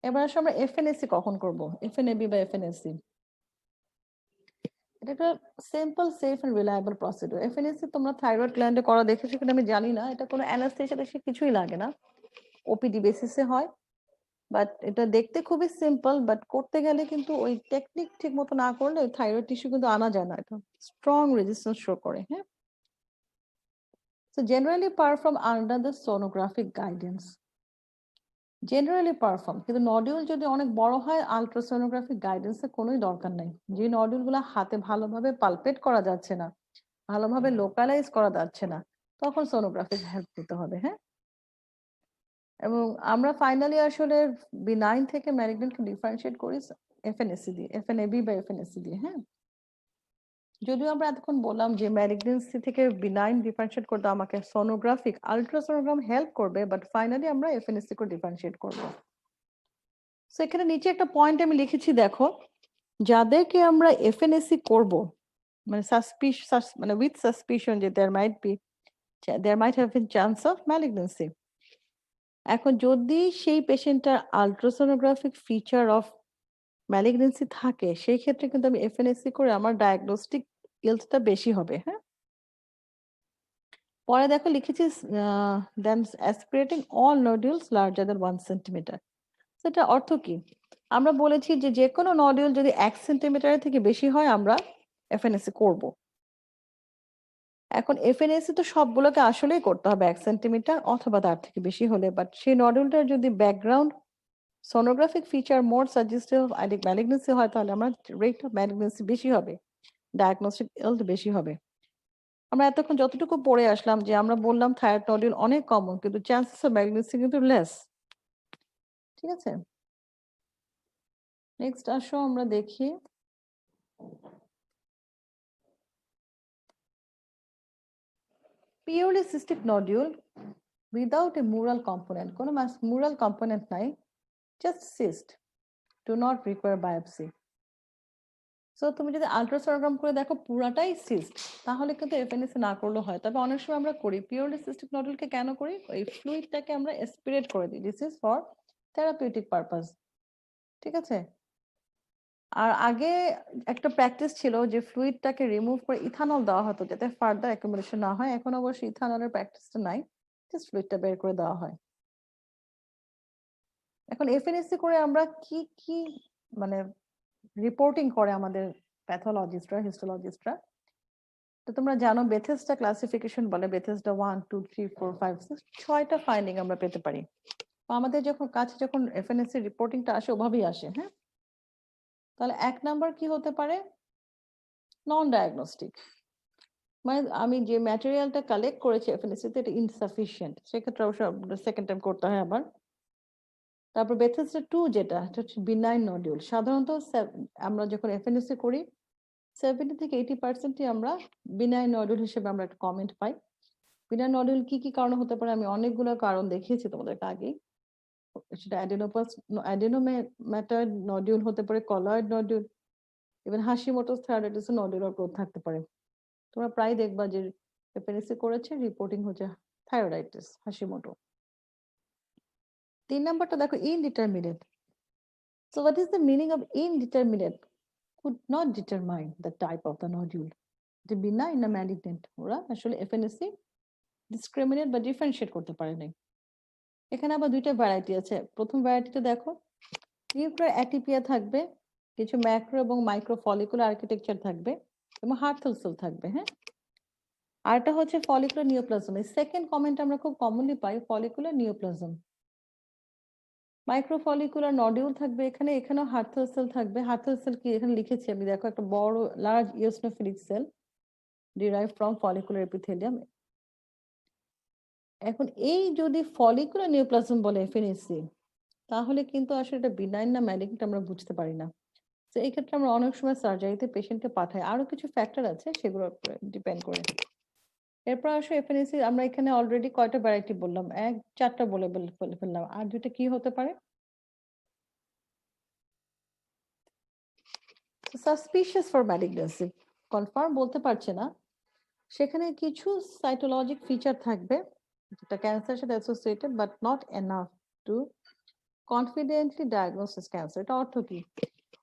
এবার আসলে আমরা এফএনএসি কখন করব? এফএনএবি বা এফএনএসি, এটা একটা simple safe and reliable procedure. FNAC তোমরা থাইরয়েড গ্ল্যান্ডে করা দেখেছো কিনা আমি জানি না, এটা কোনো অ্যানাস্থেসিয়া বেশি কিছুই লাগে না, ওপিডি বেসিসে হয়। বাট এটা দেখতে খুবই সিম্পল, বাট করতে গেলে কিন্তু ওই টেকনিক ঠিক মতো না করলে থাইরয়েড টিস্যু কিন্তু আনা যায় না, এটা স্ট্রং রেজিস্ট্যান্স শো করে। হ্যাঁ, so generally perform under the sonographic guidance, generally perform. কিন্তু নডিউল যদি অনেক বড় হয়, আলট্রাসোনোগ্রাফিক গাইডেন্সের কোনোই দরকার নেই। যে নডিউলগুলো হাতে ভালোভাবে পালপেট করা যাচ্ছে না, ভালোভাবে লোকালাইজ করা যাচ্ছে না, তখন সোনোগ্রাফিক হেল্প নিতে হবে। হ্যাঁ, এবং আমরা ফাইনালি আসলে বিনাইন থেকে ম্যালিগন্যান্টকে ডিফারেন্সিয়েট করি এফএনএসি দিয়ে, এফএনএবি বা এফএনএসি দিয়ে। হ্যাঁ, যদিও আমরা এতক্ষণ বললাম যে ম্যালিগন্যান্সি থেকে বিনাইন ডিফারেন্সিয়েট করতে আমাকে সোনোগ্রাফিক আলট্রাসোনোগ্রাম হেল্প করবে, বাট ফাইনালি আমরা এফএনএসি করে ডিফারেন্সিয়েট করব। সো এখানে নিচে একটা পয়েন্ট আমি লিখেছি, দেখো যাদেরকে আমরা এফএনএসি করব, মানে মানে উইথ সাসপিশন যে there might have been chance of malignancy. এখন যদি সেই পেশেন্টটার আলট্রাসোনোগ্রাফিক ফিচার অফ ম্যালিগন্যান্সি থাকে, সেই ক্ষেত্রে কিন্তু আমি এফএনএসি করে আমার ডায়াগনস্টিক ইলটা বেশি হবে। হ্যাঁ, পরে দেখো লিখেছি then aspirating all nodules larger than 1 centimeter. সেটা অর্থ কি? আমরা বলেছি যে যে কোনো নডিউল যদি 1 সেন্টিমিটারের থেকে বেশি হয়, আমরা এফএনএসি করব। এখন এফএনএসি তো সবগুলোকে আসলেই করতে হবে 1 সেন্টিমিটার অথবা তার থেকে বেশি হলে, বাট সেই নডিউলটার যদি background sonographic feature more suggestive of আইডিক ম্যালিগন্যান্সি হয়, তাহলে আমার রেট অফ ম্যালিগন্যান্সি বেশি হবে, ডায়াগনস্টিক ইল্ড বেশি হবে। আমরা এতক্ষণ যতটুকু পড়ে আসলাম, যে আমরা বললাম থাইরয়েড নডিউল অনেক কমন, কিন্তু চান্সেস অফ ম্যালিগন্যান্সি কিন্তু লেস। ঠিক আছে, নেক্সট আসো আমরা দেখি purely cystic nodule without a mural component, কোনো মুরাল কম্পোনেন্ট নাই, just cyst, do not require biopsy. So তুমি যদি আলট্রাসোনোগ্রাম করে দেখো পুরাটাই সিস্ট, তাহলে কিন্তু এফএনএসি না করলেও হয়। তবে অনেক সময় আমরা করি পিওরলি সিস্টিক নডিউলকে। কেন করি? ওই ফ্লুইডটাকে আমরা এসপিরেট করে দিই, this is for therapeutic purpose. ঠিক আছে, আর আগে একটা প্র্যাকটিস ছিল যে ফ্লুইডটাকে রিমুভ করে ইথানল দেওয়া হতো যাতে ফার্দার অ্যাকুমুলেশন না হয়। এখন অবশ্য ইথানলের প্র্যাকটিসটা নাই, জাস্ট ফ্লুইডটা বের করে দেওয়া হয়। এখন এফএনএসসি করে আমরা কি কি মানে রিপোর্টিং করে আমাদের প্যাথোলজিস্টরা, হিস্টোলজিস্টরা। তো তোমরা জানো বেথেসডা ক্লাসিফিকেশন বলে, বেথেসডা 1 2 3 4 5 6 6টা ফাইন্ডিং আমরা পেতে পারি। আমাদের যখন কাছে যখন এফএনএসসি রিপোর্টিংটা আসে ওভাবেই আসে। হ্যাঁ, তাহলে 1 নাম্বার কি হতে পারে? নন ডায়াগনস্টিক, মানে আমি যে ম্যাটেরিয়ালটা কালেক্ট করেছি এফএনএসসি তে এটা ইনসাফিশিয়েন্ট, সেক্ষেত্রে অবশ্য সেকেন্ড টাইম করতে হয় আবার। তারপর বেথেসডা 2 যেটা এটা হচ্ছে বিনাইন নডিউল। সাধারণত আমরা যখন এফএনএসসি করি 70 থেকে 80% আমরা বিনাইন নডিউল হিসেবে আমরা একটা কমেন্ট পাই। বিনাইন নডিউল কি কি কারণে হতে পারে আমি অনেকগুলো কারণ দেখিয়েছি তোমাদেরকে আগেই। সেটা অ্যাডেনোম্যাটয়েড নডিউল হতে পারে, colloid nodule, even Hashimoto's thyroiditis nodular growth থাকতে পারে। তোমরা প্রায় দেখবা যে এফএনএসসি করেছে রিপোর্টিং হচ্ছে থাইরয়েডাইটিস, হাশিমোটো। 3 নাম্বারটা দেখো indeterminate. So what is the meaning of indeterminate? Could not determine the type of the nodule. The benign না malignant, ওরা আসলে এফএনএসসি ডিসক্রিমিনেট বা ডিফারেন্সিয়েট করতে পারে নাই। এখানে আবার দুইটা ভ্যারাইটি আছে। প্রথম ভ্যারাইটিটা দেখো, নিউক্লিয়ার অ্যাটিপিয়া থাকবে, কিছু ম্যাক্রো এবং মাইক্রো ফলিকুলার আর্কিটেকচার থাকবে এবং হার্থেল সেল থাকবে। হ্যাঁ, আরটা হচ্ছে ফলিকুলার নিওপ্লাজম। এই সেকেন্ড কমেন্ট আমরা খুব কমনলি পাই, ফলিকুলার নিওপ্লাজম। মাইক্রোফলিকুলার নডিউল থাকবে এখানে, এখানেও হার্থেল সেল থাকবে। হার্থেল সেল কি এখানে লিখেছি আমি, দেখো একটা বড় large eosinophilic cell derive from follicular epithelium. এখন এই যদি ফলিকুলার নিওপ্লাজম বলে এফএনএসসি, তাহলে কিন্তু আসলে এটা বিনাইন না ম্যালিগন্যান্ট আমরা বুঝতে পারি না। তো এই ক্ষেত্রে আমরা অনেক সময় সার্জারিতে পেশেন্টকে পাঠাই, আরো কিছু ফ্যাক্টর আছে সেগুলোর উপরে ডিপেন্ড করে। এরপর আসলে এফএনএসসি আমরা এখানে অলরেডি কয়টা ভ্যারাইটি বললাম, 4টা বলে ফেললাম, আর দুইটা কি হতে পারে? সাসপিশিয়াস ফর ম্যালিগন্যান্সি, কনফার্ম বলতে পারছে না, সেখানে কিছু সাইটোলজিক ফিচার থাকবে যেটা ক্যান্সারের সাথে associated but not enough to confidently diagnosis cancer. এটা অর্থ কি?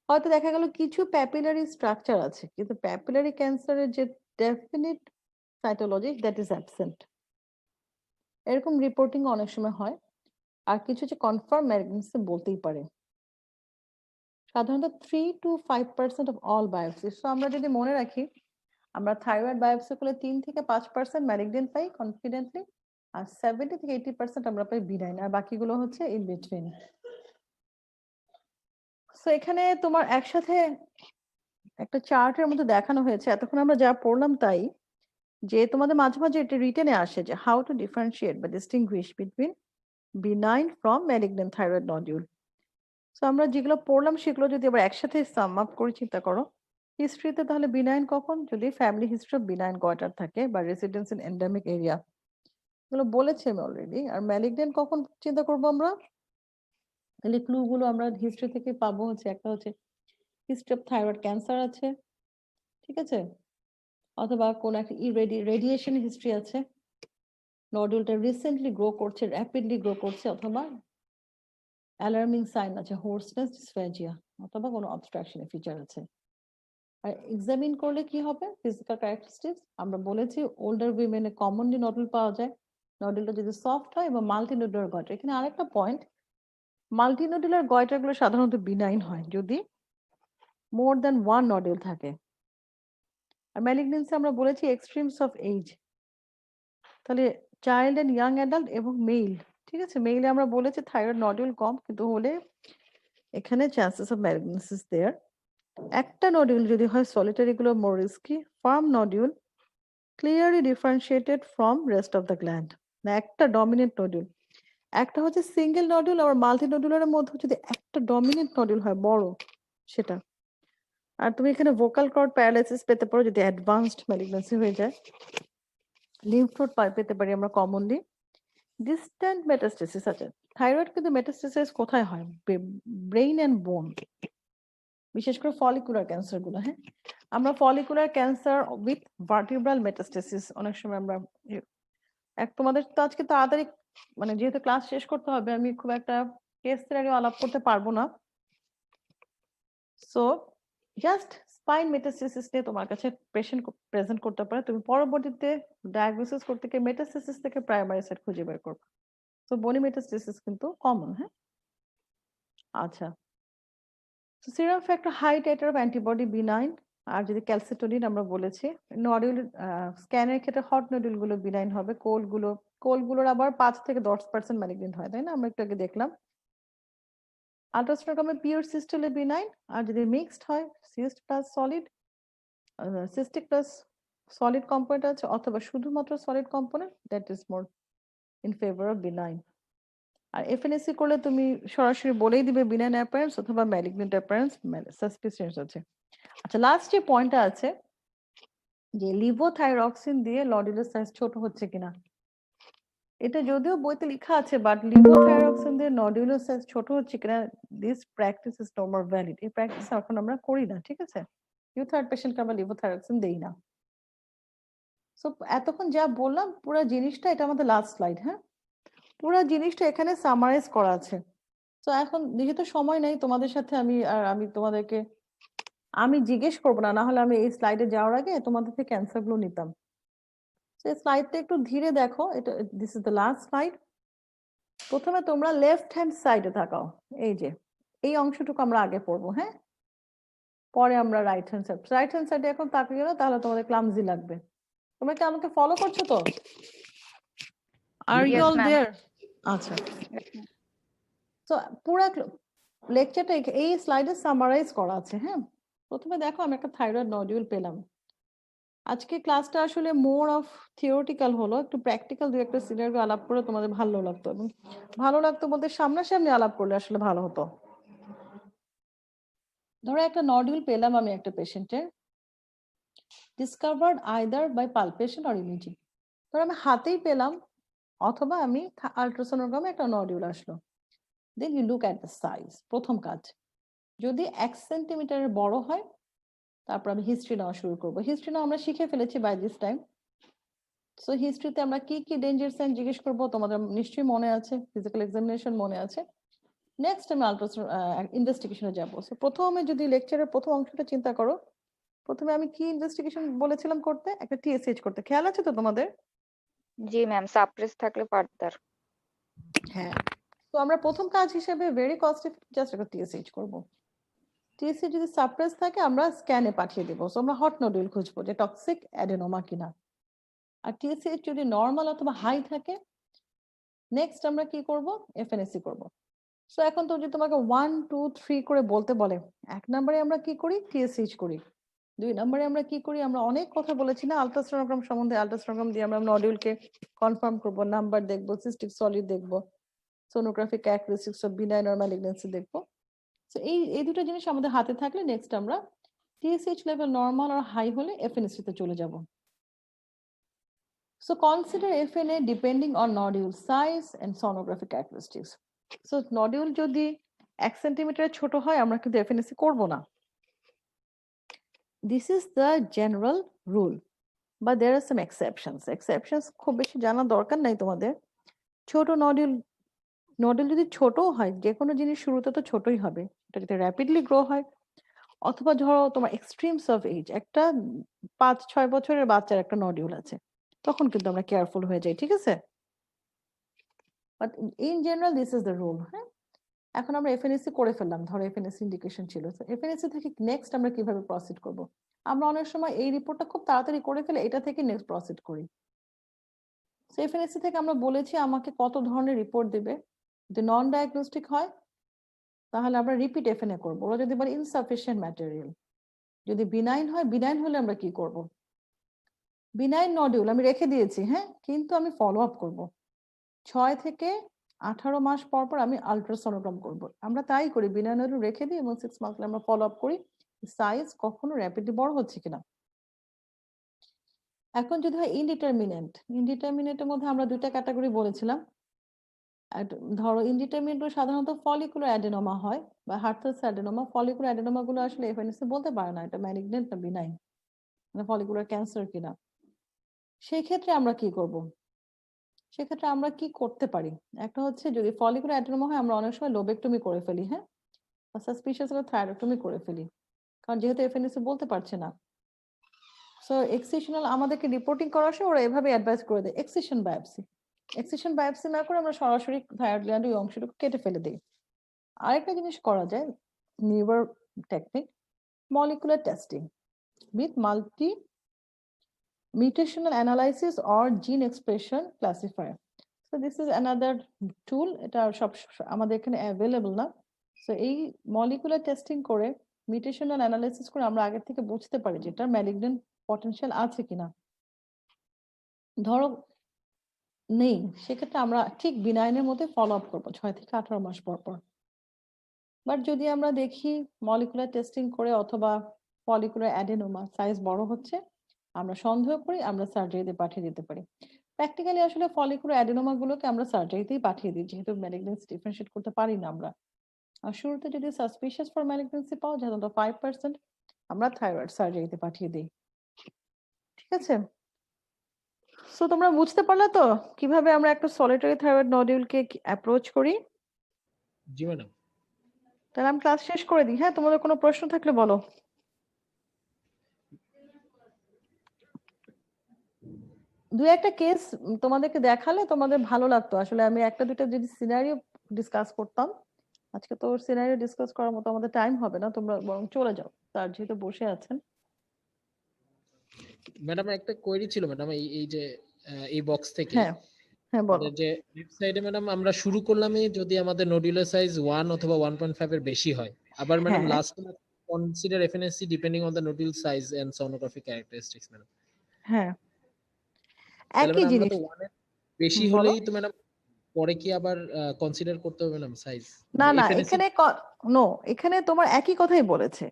হয়তো দেখা গেল কিছু প্যাপিলারি স্ট্রাকচার আছে কিন্তু প্যাপিলারি ক্যান্সারের যে definite cytology that is absent, এরকম রিপোর্টিং অনেক সময় হয়। আর কিছু যে কনফার্ম ম্যালিগন্যান্সি বলতেই পারে। সাধারণত 3 to 5% অফ অল বায়োপসিস। সো আমরা যদি মনে রাখি, আমরা থাইরয়েড বায়োপসি করলে 3 থেকে 5% ম্যালিগন্যান্ট পাই কনফিডেন্টলি, আর 70 থেকে 80% আমরা পাই বিনাইন, আর বাকিগুলো হচ্ছে ইন বিটুইন। সো এখানে তোমার একসাথে একটা চার্টের মধ্যে দেখানো হয়েছে, এতক্ষণ আমরা যা পড়লাম তাই, যে তোমাদের মাঝে মাঝে এটা রিটেনে আসে যে হাউ টু ডিফারেন্সিয়েট বা distinguish between benign from malignant thyroid nodule. So আমরা যেগুলো পড়লাম সেগুলো যদি আবার একসাথে সাম আপ করে চিন্তা করো, হিস্ট্রিতে তাহলে বিনাইন কখন? যদি family history of benign goitre থাকে বা রেসিডেন্স ইন এন্ডেমিক এরিয়া, এগুলো বলেছি আমি অলরেডি। আর ম্যালিগন্যান্ট কখন চিন্তা করবো আমরা? তাহলে ক্লু গুলো আমরা হিস্ট্রি থেকে পাবো হচ্ছে, একটা হচ্ছে হিস্ট্রি অফ থাইরয়েড ক্যান্সার আছে, ঠিক আছে, অথবা কোন একটা রেডিয়েশন হিস্ট্রি আছে, নডুলটা রিসেন্টলি গ্রো করছে, র্যাপিডলি গ্রো করছে, অথবা অ্যালার্মিং সাইন আছে, হোর্সনেস, ডিসফ্যাজিয়া, অথবা কোনো অবস্ট্রাকশনের ফিচার আছে। আর এক্সামিন করলে কি হবে? ফিজিক্যাল ক্যারেক্টারিস্টিক্স আমরা বলেছি, ওল্ডার উইমেনে কমনলি নডুল পাওয়া যায়, নডুলটা যদি সফট হয় এবং মাল্টিনোডুলার গয়টার। এখানে আরেকটা পয়েন্ট, মাল্টিনোডুলার গয়টারগুলো সাধারণত বিনাইন হয় যদি মোর দ্যান 1 নডুল থাকে। আর ম্যালিগন্যান্সি আমরা বলেছি এক্সট্রিমস অফ এজ, তাহলে চাইল্ড এন্ড ইয়াং অ্যাডাল্ট এবং মেল, ঠিক আছে। মেইলে আমরা বলেছি থাইরয়েড নডুল কম, কিন্তু হলে এখানে চান্সেস অফ ম্যালিগন্যান্সিস দেয়ার। একটা নডিউল যদি হয় সলিটারি গুলো more risky, firm nodule clearly differentiated from rest of the gland, না একটা ডমিনেন্ট নডিউল। একটা হচ্ছে সিঙ্গেল নডিউল, আবার মাল্টি নডিউলের মধ্যে যদি একটা ডমিনেন্ট নডিউল হয় বড় সেটা। আর তুমি এখানে ভোকাল কর্ড প্যারালাইসিস পেতে পারো যদি অ্যাডভান্সড ম্যালিগন্যান্সি হয়ে যায়। লিম্ফ নোড পেতে পারি আমরা কমনলি। ডিস্ট্যান্ট মেটাস্টেসিস আছে থাইরয়েড, কিন্তু মেটাস্টেসিস কোথায় হয়? ব্রেইন এন্ড বোন, বিশেষ করে ফলিকুলার ক্যান্সার গুলো। হ্যাঁ, আমরা follicular cancer with vertebral metastasis অনেক সময় আমরা তোমাদের তো আজকে তাড়াতাড়ি মানে যেহেতু ক্লাস শেষ করতে হবে, আমি খুব একটা কেস সিনারিও আলাপ করতে পারবো না। সো জাস্ট স্পাইন মেটাস্টেসিস নিয়ে তোমার কাছে পেশেন্ট প্রেজেন্ট করতে পারে, তুমি পরবর্তীতে ডায়াগনোসিস করতে গিয়ে মেটাস্টেসিস থেকে প্রাইমারি সাইট খুঁজে বের করবে। তো বনি মেটাস্টেসিস কিন্তু কমন। হ্যাঁ, আচ্ছা। Serum factor high titer of antibody benign, আর যদি ক্যালসিটোনিন আমরা বলেছি, নডিউল স্ক্যানের ক্ষেত্রে হট নডিউল গুলো বিনাইন হবে, কোলগুলোর আবার 5 থেকে 10% ম্যালিগনেন্ট হয়, তাই না? আমরা একটু আগে দেখলাম। আল্ট্রাসোনোগ্রামে পিওর সিস্টলে বিনাইন, আর যদি মিক্সড হয় cyst plus solid, cystic plus solid component আছে, অথবা শুধুমাত্র solid component, that is more in favour of benign. আর এফএনএসসি করলে তুমি সরাসরি বলেই দিবে বিনাইন অ্যাপারেন্স অথবা ম্যালিগনেন্ট অ্যাপারেন্স সাসপিসিয়েন্স আছে। আচ্ছা, লাস্ট যে পয়েন্টটা আছে যে লিভোথাইরক্সিন দিয়ে নডুলার সাইজ ছোট হচ্ছে কিনা, এটা যদিও বইতে লেখা আছে, বাট লিভোথাইরক্সিন দিয়ে নডুলার সাইজ ছোট হচ্ছে কিনা, this practice is no more valid. এই প্র্যাকটিস এখন আমরা করি না, ঠিক আছে? ইউথাইড পেশেন্টকে আমরা লিভোথাইরক্সিন দেই না। সো এতক্ষণ যা বললাম পুরো জিনিসটা, এটা আমাদের লাস্ট স্লাইড। হ্যাঁ, পুরো জিনিসটা এখানে সামারাইজ করা আছে। তো এখন যেহেতু সময় নেই তোমাদের সাথে, আমি তোমাদেরকে আমি জিজ্ঞেস করবো না, না হলে আমি এই স্লাইডে যাওয়ার আগে তোমাদের থেকে অ্যান্সার গুলো নিতাম। এই স্লাইডটা একটু ধীরে দেখো, এটা this is the last slide. প্রথমে তোমরা লেফট হ্যান্ড সাইডে তাকাও, এই যে এই অংশটুকু আমরা আগে পড়বো। হ্যাঁ, পরে আমরা রাইট হ্যান্ড সাইডে এখন তাকিয়ে গেলে তাহলে তোমাদের ক্লামজি লাগবে। তোমরা কি আমাকে ফলো করছো তো? Are you Yes, all ma'am. There? আচ্ছা, তো পুরো লেকচারটা এই স্লাইডে সামারাইজ করা আছে। হ্যাঁ, প্রথমে দেখো আমি একটা থাইরয়েড নডিউল পেলাম। আজকে ক্লাসটা আসলে মোর অফ থিওরিটিক্যাল হলো, একটু প্র্যাকটিক্যাল দু একটা সিনারিও আলাপ করে তোমাদের ভালো লাগতো, এবং ভালো লাগতো বলতে সামনাসামনি আলাপ করলে আসলে ভালো হতো। ধরো একটা নডিউল পেলাম আমি একটা পেশেন্টের, discovered either by palpation or imaging. ধরো আমি হাতেই পেলাম, অথবা আমি আল্ট্রাসোনোগ্রামে একটা নডিউল আসলো। Then you look at the size. প্রথম কাজ, যদি 1 সেন্টিমিটারের বড় হয়, তারপর আমি হিস্ট্রি নেওয়া শুরু করবো। হিস্ট্রি নেওয়া আমরা শিখে ফেলেছি বাই দিস টাইম। সো হিস্ট্রিতে আমরা কি কি ডেঞ্জার সাইন জিজ্ঞেস করবো তোমাদের নিশ্চয়ই মনে আছে, ফিজিক্যাল এক্সামিনেশন মনে আছে। নেক্সট আমি আল্ট্রাসাউন্ড ইনভেস্টিগেশনে যাবো। সো প্রথমে যদি লেকচারের প্রথম অংশটা চিন্তা করো, প্রথমে আমি কি ইনভেস্টিগেশন বলেছিলাম করতে, একটা টিএসএইচ করতে, খেয়াল আছে তো তোমাদের? জি ম্যাম, সাপ্রেস থাকলে ফার্দার। হ্যাঁ, তো আমরা প্রথম কাজ হিসেবে ভেরি কস্ট জাস্ট একটা টিএসএইচ করবো। টিএসএইচ যদি সাপ্রেস থাকে আমরা স্ক্যানে পাঠিয়ে দেবো। সো আমরা হট নডিউল খুঁজবো যে টক্সিক অ্যাডেনোমা কিনা। আর টিএসএইচ যদি নর্মাল অথবা হাই থাকে, নেক্সট আমরা কি করব, এফএনএসসি করব। সো এখন তো যদি তোমাকে 1 2 3 করে বলতে বলে, 1 নম্বরে আমরা কি করি, টিএসএইচ করি। 2 নম্বরে আমরা কি করি, আমরা অনেক কথা বলেছি না আল্ট্রাসোনোগ্রাম সম্বন্ধে, আল্ট্রাসোনোগ্রাম দিয়ে আমরা নডিউলকে কনফার্ম করব, নাম্বার দেখব, সিস্টিক সলিড দেখব, sonographic characteristics of benign or malignancy দেখব। সো এই দুটো জিনিস আমাদের হাতে থাকলে নেক্সট আমরা টিএসএইচ লেভেল নরমাল আর হাই হলে এফএনএসসি তে চলে যাব। So consider FNA depending on nodule size and sonographic characteristics. So nodule যদি 1 সেন্টিমিটার ছোট হয় আমরা কিন্তু এফএনএসসি করব না। This is the general rule, but there are some exceptions. Exceptions খুব বেশি জানা দরকার নাই তোমাদের। ছোট নডিউল যদি ছোট হয়, যে কোনো জিনিস শুরুতে তো ছোটই হবে, এটা যদি র্যাপিডলি গ্রো হয়, অথবা ধরো তোমার এক্সট্রিমস অফ এজ, একটা 5-6 বছরের বাচ্চার একটা নডিউল আছে, তখন কিন্তু আমরা কেয়ারফুল হয়ে যাই, ঠিক আছে? But in general this is the rule. হ্যাঁ, এখন আমরা এফএনএসসি করে ফেললাম, ধরো এফএনএসসি ইন্ডিকেশন ছিল। এফএনএসসি থেকে নেক্সট আমরা কিভাবে প্রসিড করব? আমরা অনেক সময় এই রিপোর্টটা খুব তাড়াতাড়ি করে ফেলে এটা থেকে নেক্সট প্রসিড করি। সো এফএনএসসি থেকে আমরা বলেছি আমাকে কত ধরনের রিপোর্ট দেবে। যদি নন ডায়াগনস্টিক হয় তাহলে আমরা রিপিট এফএনএ করব। ওরা যদি বলে ইনসাফিসিয়েন্ট ম্যাটেরিয়াল, যদি বিনাইন হয়, বিনাইন হলে আমরা কি করব? বিনাইন নডিউল আমি রেখে দিয়েছি, হ্যাঁ, কিন্তু আমি ফলো আপ করবো 6 থেকে 18 মাস পর পর আমি আল্ট্রাসোনোগ্রাম করব। আমরা তাই করি, বিনাইন নডিউল রেখে দিই এবং 6 মান্থ আমরা ফলো আপ করি সাইজ কখনো র্যাপিডলি বড় হচ্ছে কিনা। এখন যদি হয় ইনডিটারমিনেন্টের মধ্যে আমরা দুইটা ক্যাটাগরি বলেছিলাম। ধরো ইনডিটারমিনেন্ট সাধারণত ফলিকুলার অ্যাডেনোমা হয় বা হার্থাস অ্যাডেনোমা। ফলিকুলার অ্যাডেনোমা গুলো আসলে এফএনএসসি বলতে পারে না এটা ম্যালিগন্যান্ট না বিনাইন, মানে ফলিকুলার ক্যান্সার কিনা। সেই ক্ষেত্রে আমরা কি করব? সেক্ষেত্রে আমরা কি করতে পারি, একটা হচ্ছে যদি ফলিকুলার অ্যাডেনোমা হয় আমরা অনেক সময় লোবেক্টমি করে ফেলি, হ্যাঁ, বা সাসপিশিয়াস হলে থাইরয়েক্টমি করে ফেলি। কারণ যেহেতু এফএনএসি বলতে পারছে না, সো এক্সিশনাল আমাদেরকে রিপোর্টিং করার সময় ওরা এভাবে অ্যাডভাইস করে দেয় এক্সিশন বায়োপসি। এক্সিশন বায়োপসি না করে আমরা সরাসরি থাইরয়েড গ্ল্যান্ডের ওই অংশটুকু কেটে ফেলে দিই। আরেকটা জিনিস করা যায়, নিউবার technique, molecular testing with multi mutational analysis or gene expression classifier. So this is another tool, এটা সব আমাদের এখানে available না। So এই molecular testing করে mutational analysis করে আমরা আগে থেকে বুঝতে পারি যে এটা malignant potential আছে কিনা। ধরো নেই, সেক্ষেত্রে আমরা ঠিক বিনাইনের মধ্যে ফলো আপ করবো 6 থেকে 18 মাস পর পর। বাট যদি আমরা দেখি মলিকুলার টেস্টিং করে অথবা ফলিকুলার অ্যাডেনোমা সাইজ বড় হচ্ছে, আমরা সন্দেহ করি, আমরা সার্জারিতে পাঠিয়ে দিতে পারি। প্র্যাকটিক্যালি আসলে ফলিকুলার অ্যাডেনোমা গুলোকে আমরা সার্জারিতেই পাঠিয়ে দিই, যেহেতু ম্যালিগনেন্সি ডিফারেন্সিয়েট করতে পারি না আমরা। আর শুরুতে যদি সাসপিশিয়াস ফর ম্যালিগনেন্সি পাও, সাধারণত 5%, আমরা থাইরয়েড সার্জারিতে পাঠিয়ে দিই। ঠিক আছে, সো তোমরা বুঝতে পারলে তো কিভাবে আমরা একটা সলিটারি থাইরয়েড নডিউলকে অ্যাপ্রোচ করি? জি ম্যাডাম। তাহলে আমি ক্লাস শেষ করে দিই। হ্যাঁ, তোমাদের কোনো প্রশ্ন থাকলে বলো। দুই একটা কেস তোমাদেরকে দেখালে তোমাদের ভালো লাগতো। আসলে আমি একটা দুইটা যদি সিনারিও ডিসকাস করতাম, আজকে তো সিনারিও ডিসকাস করার মতো আমাদের টাইম হবে না, তোমরা বরং চলে যাও, তার যেহেতু বসে আছেন। ম্যাডাম একটা কোয়েরি ছিল ম্যাডাম, এই যে এই বক্স থেকে। হ্যাঁ হ্যাঁ বলো। যে ওয়েবসাইটে ম্যাডাম আমরা শুরু করলামই যদি আমাদের নডুলার সাইজ 1 অথবা 1.5 এর বেশি হয়, আবার ম্যাডাম হ্যাঁ last consider FNAC depending on the nodule size and sonography characteristics madam. হ্যাঁ তাহলে একই ম্যাডাম আমরা জিনিস। তো 1 এর বেশি বলো। হলেই তো ম্যাডাম পরে কি আবার কনসিডার করতে হবে ম্যাডাম সাইজ? না না, এফএনএসসি এখানে নো, এখানে তোমার একই কথাই বলেছে।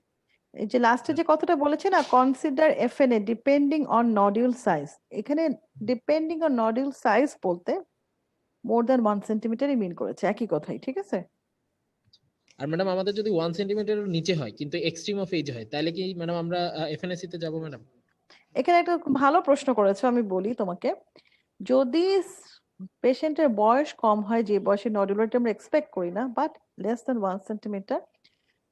এই যে লাস্টে যে কথাটা বলেছে না, consider FNA depending on nodule size, এখানে ডিপেন্ডিং অন নডিউল সাইজ বলতে মোর দ্যান 1 সেন্টিমিটারই মিন করেছে, একই কথাই। ঠিক আছে, আর ম্যাডাম আমাদের যদি 1 সেন্টিমিটারের নিচে হয় কিন্তু এক্সট্রিম অফ এজ হয়, তাহলে কি ম্যাডাম আমরা এফএনএসসি তে যাব ম্যাডাম? এখানে একটা খুব ভালো প্রশ্ন করেছো, আমি বলি তোমাকে। যদি পেশেন্টের বয়স কম হয়, যে বয়সে নডুলারিটি আমরা এক্সপেক্ট করি না, বাট লেস দেন 1 সেন্টিমিটার,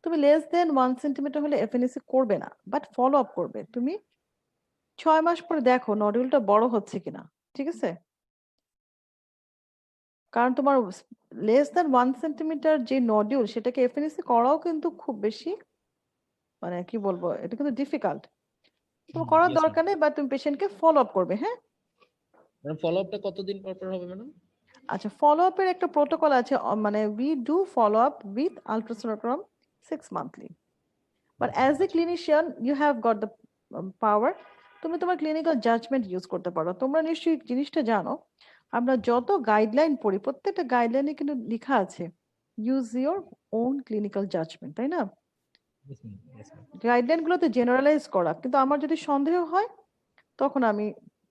তুমি লেস দেন 1 সেন্টিমিটার হলে এফএনএসি করবে না, বাট ফলো আপ করবে। তুমি 6 মাস পরে দেখো নডুলটা বড় হচ্ছে কিনা। ঠিক আছে, কারণ তোমার লেস দেন 1 সেন্টিমিটার যে নডিউল, সেটাকে এফএনএসি করাও কিন্তু খুব বেশি, মানে কি বলবো, এটা কিন্তু ডিফিকাল্ট। তোমার করার ইয়েস দরকার ম্যাডাম। নেই, বা তুমি পেশেন্টকে ফলো আপ করবে। হ্যাঁ, ম্যাডাম ফলো আপটা কতদিন পর পর হবে ম্যাডাম? আচ্ছা, ফলো আপের একটা প্রোটোকল আছে, মানে we do follow up with ultrasonogram 6 monthly, but as a clinician you have got the power, তুমি তোমার ক্লিনিক্যাল জাজমেন্ট ইউজ করতে পারো। তোমরা নিশ্চয়ই জিনিসটা জানো, আমরা যত গাইডলাইন পড়ি, প্রত্যেকটা গাইডলাইনে কিন্তু লেখা আছে use your own clinical judgement, তাই না? Yes madam, yes madam. Guideline গুলোতে জেনারেলাইজ করা, কিন্তু আমার যদি সন্দেহ হয় তখন আমি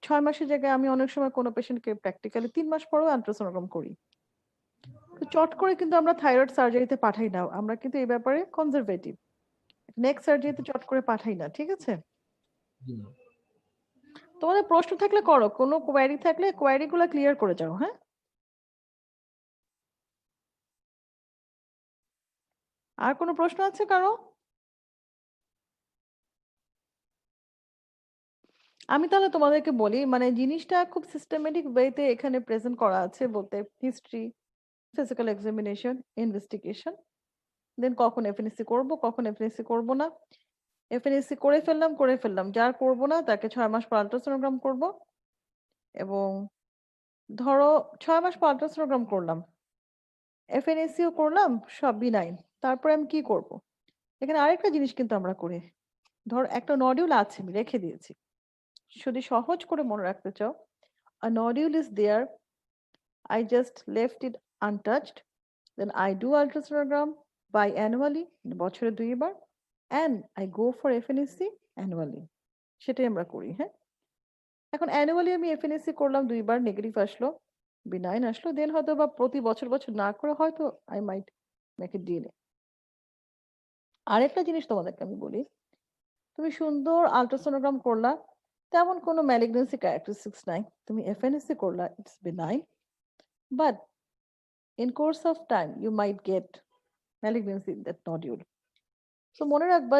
6 মাসের জায়গায় আমি অনেক সময় কোনো পেশেন্টকে প্র্যাকটিক্যালি 3 মাস পরেও আলট্রাসোনোগ্রাম করি। তো চট করে কিন্তু আমরা থাইরয়েড সার্জারিতে পাঠাই না, আমরা কিন্তু এই ব্যাপারে কনজারভেটিভ, নেক্সট সার্জারিতে চট করে পাঠাই না। ঠিক আছে, জি ম্যাডাম। তোমাদের প্রশ্ন থাকলে করো, কোনো কোয়ারি থাকলে কোয়ারি গুলো ক্লিয়ার করে যাও। হ্যাঁ, আর কোনো প্রশ্ন আছে কারো? আমি তাহলে তোমাদেরকে বলি, মানে জিনিসটা খুব সিস্টেমেটিক ওয়েতে এখানে প্রেজেন্ট করা আছে, বলতে হিস্ট্রি, ফিজিক্যাল এক্সামিনেশন, ইনভেস্টিগেশন, দেন কখন এফএনএসসি করব, কখন এফএনএসসি করব না, এফএনএসসি করে ফেললাম, যার করব না তাকে 6 মাস পর আলট্রাসোনোগ্রাম করব, এবং ধরো 6 মাস পর আলট্রাসোনোগ্রাম করলাম, এফএনএসসিও করলাম, সব বিনাইন, তারপরে আমি কি করব? এখানে আরেকটা জিনিস কিন্তু আমরা করি, ধর একটা নডিউল আছে, আমি রেখে দিয়েছি, যদি সহজ করে মনে রাখতে চাও, a nodule is there, I just left it untouched, then I do ultrasonogram biannually, বছরে 2 বার, and I go for FNSC annually, সেটাই আমরা করি। হ্যাঁ, এখন অ্যানুয়ালি আমি এফএনএসসি করলাম 2 বার, নেগেটিভ আসলো, বিনাইন আসলো, দেন হয়তো বা প্রতি বছর না করে হয়তো I might make a delay. আরেকটা জিনিস তোমাদেরকে আমি বলি, তুমি সুন্দর আলট্রাসোনোগ্রাম করলা, তেমন কোনো ম্যালিগনেন্সি ক্যারেক্টারিস্টিক্স নাই, তুমি এফএনএসসি করলা, it's benign, but in course of time you might get malignancy in that nodule. So মনে রাখবা,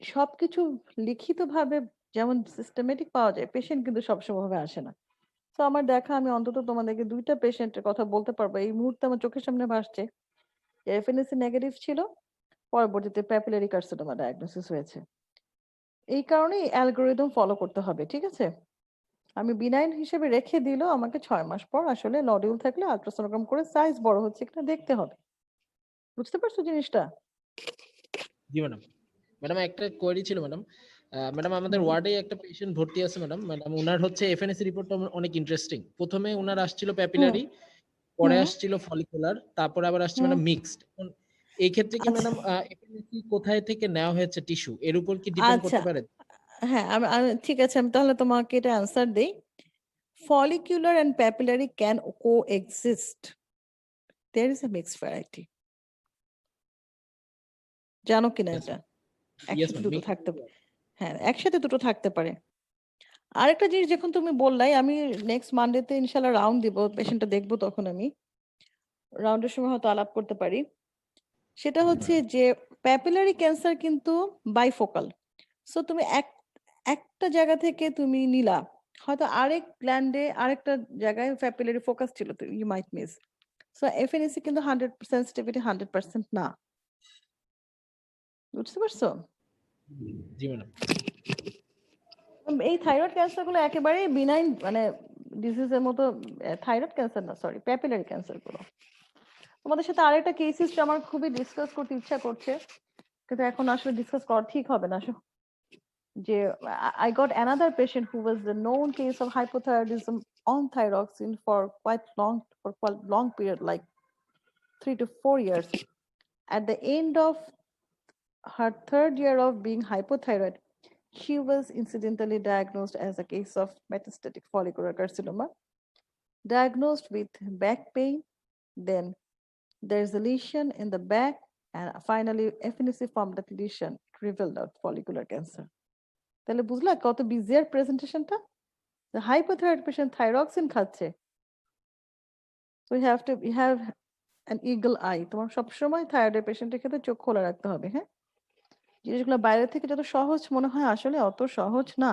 সবকিছু লিখিতভাবে যেমন সিস্টেমেটিক পাওয়া যায়, পেশেন্ট কিন্তু সবসময় ভাবে আসে না। তো আমার দেখা আমি অন্তত তোমাদেরকে ২ টা পেশেন্টের কথা বলতে পারবো। এই মুহূর্তে আমার চোখের সামনে ভাসছে যে এফএনএসি নেগেটিভ ছিল, পরবর্তীতে প্যাপিলারি কার্সিনোমা ডায়াগনোসিস হয়েছে। এই কারণেই অ্যালগরিদম ফলো করতে হবে, ঠিক আছে? আমি বিনাইন হিসেবে রেখে দিলেও আমাকে ৬ মাস পর আসলে নডিউল থাকলে আল্ট্রাসোনোগ্রাম করে সাইজ বড় হচ্ছে কিনা দেখতে হবে। বুঝতে পারছো জিনিসটা? জি ম্যাডাম। ম্যাডাম একটা কোয়েরি ছিল ম্যাডাম। ম্যাডাম আমাদের হুম, ওয়ার্ডে একটা পেশেন্ট ভর্তি আছে ম্যাডাম। ম্যাডাম উনার হচ্ছে এফএনএসি রিপোর্টটা অনেক ইন্টারেস্টিং। ১ম এ উনার আসছিল হুম, প্যাপিলারি, পরে হুম, আসছিল ফলিকুলার, তারপরে আবার আসছে হুম। Madam mixed. এখন এই ক্ষেত্রে কি আচ্ছা, ম্যাডাম এফএনএসি কোথায় থেকে নেওয়া হয়েছে টিস্যু এর উপর কি ডিপেন্ড আচ্ছা। করতে পারে? হ্যাঁ, আমি ঠিক আছে, আমি তাহলে তোমাকে এটা অ্যান্সার দেই। Follicular and papillary can coexist. There is a mixed variety. জানো কিনা ইয়েস এটা? ইয়েস একসাথে ম্যাম দুটো মিক্সড। থাকতে পারে। হ্যাঁ, একসাথে দুটো থাকতে পারে। আরেকটা জিনিস যখন তুমি বললাই, আমি নেক্সট মানডেতে ইনশাআল্লাহ রাউন্ড দিব। পেশেন্টটা দেখবো তখন আমি। রাউন্ডের সময় হয়তো আলাপ করতে পারি। সেটা হচ্ছে যে প্যাপিলারি ক্যান্সার কিন্তু বাইফোকাল। সো তুমি একটা জায়গা থেকে তুমি নিলা। হয়তো আরেক গ্ল্যান্ডে আরেকটা জায়গায় প্যাপিলারি ফোকাস ছিল, তো you might miss. So FNAC কিন্তু 100 সেনসিটিভিটি 100% না। বুঝতে পারছো? জি ম্যাডাম। এই থাইরয়েড ক্যান্সার গুলো একেবারেই বিনাইন, মানে ডিজিজের মতো। থাইরয়েড ক্যান্সার না, সরি, প্যাপিলারি ক্যান্সার গুলো। তোমাদের সাথে আরেকটা কেস হিস্ট্রি আমার খুবই ডিসকাস করতে ইচ্ছা করছে, কিন্তু এখন আসলে ডিসকাস করা ঠিক হবে না। যে I got another patient who was the known case of hypothyroidism on thyroxine for quite long period, like 3 to 4 years. At the end of her 3rd year of being hypothyroid, she was incidentally diagnosed as a case of metastatic follicular carcinoma, diagnosed with back pain. Then there's a lesion in the back, and finally, FNC formed that lesion revealed out follicular cancer. তাহলে বুঝলা কত বিজিয়ার প্রেজেন্টেশনটা? The hypothyroid patient thyroxine খাচ্ছে। So you have an eagle eye. তোমার সবসময় thyroid পেশেন্টের ক্ষেত্রে চোখ খোলা রাখতে হবে, হ্যাঁ? জিনিসগুলো বাইরে থেকে যত সহজ মনে হয় আসলে অত সহজ না।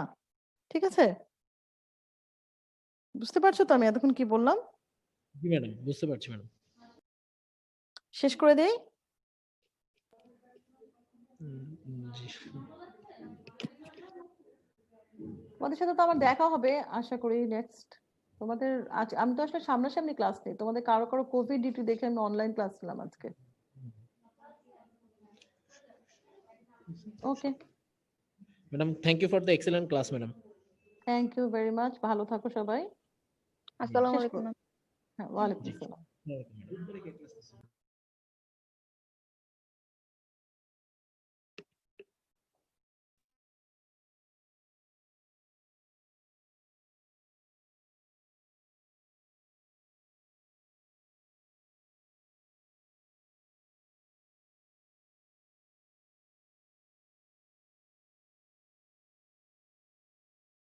ঠিক আছে? বুঝতে পারছো তো আমি এতক্ষণ কি বললাম? জি ম্যাডাম, বুঝতে পারছি ম্যাডাম। শেষ করে দেই? জি। তোমাদের সাথে তো আমার দেখা হবে আশা করি নেক্সট। তোমাদের আজ আমি তো আসলে সামনাসামনি ক্লাস নেই। তোমাদের কারো কারো কোভিড ডিউটি দেখে আমি অনলাইন ক্লাস নিলাম আজকে। Okay, madam thank you for the excellent class madam. Thank you very much. ভালো থাকো সবাই। জি। আসসালামু শেষ আলাইকুম করো। ম্যাম। হ্যাঁ, ওয়ালাইকুম জি। আসসালাম। Okay madam.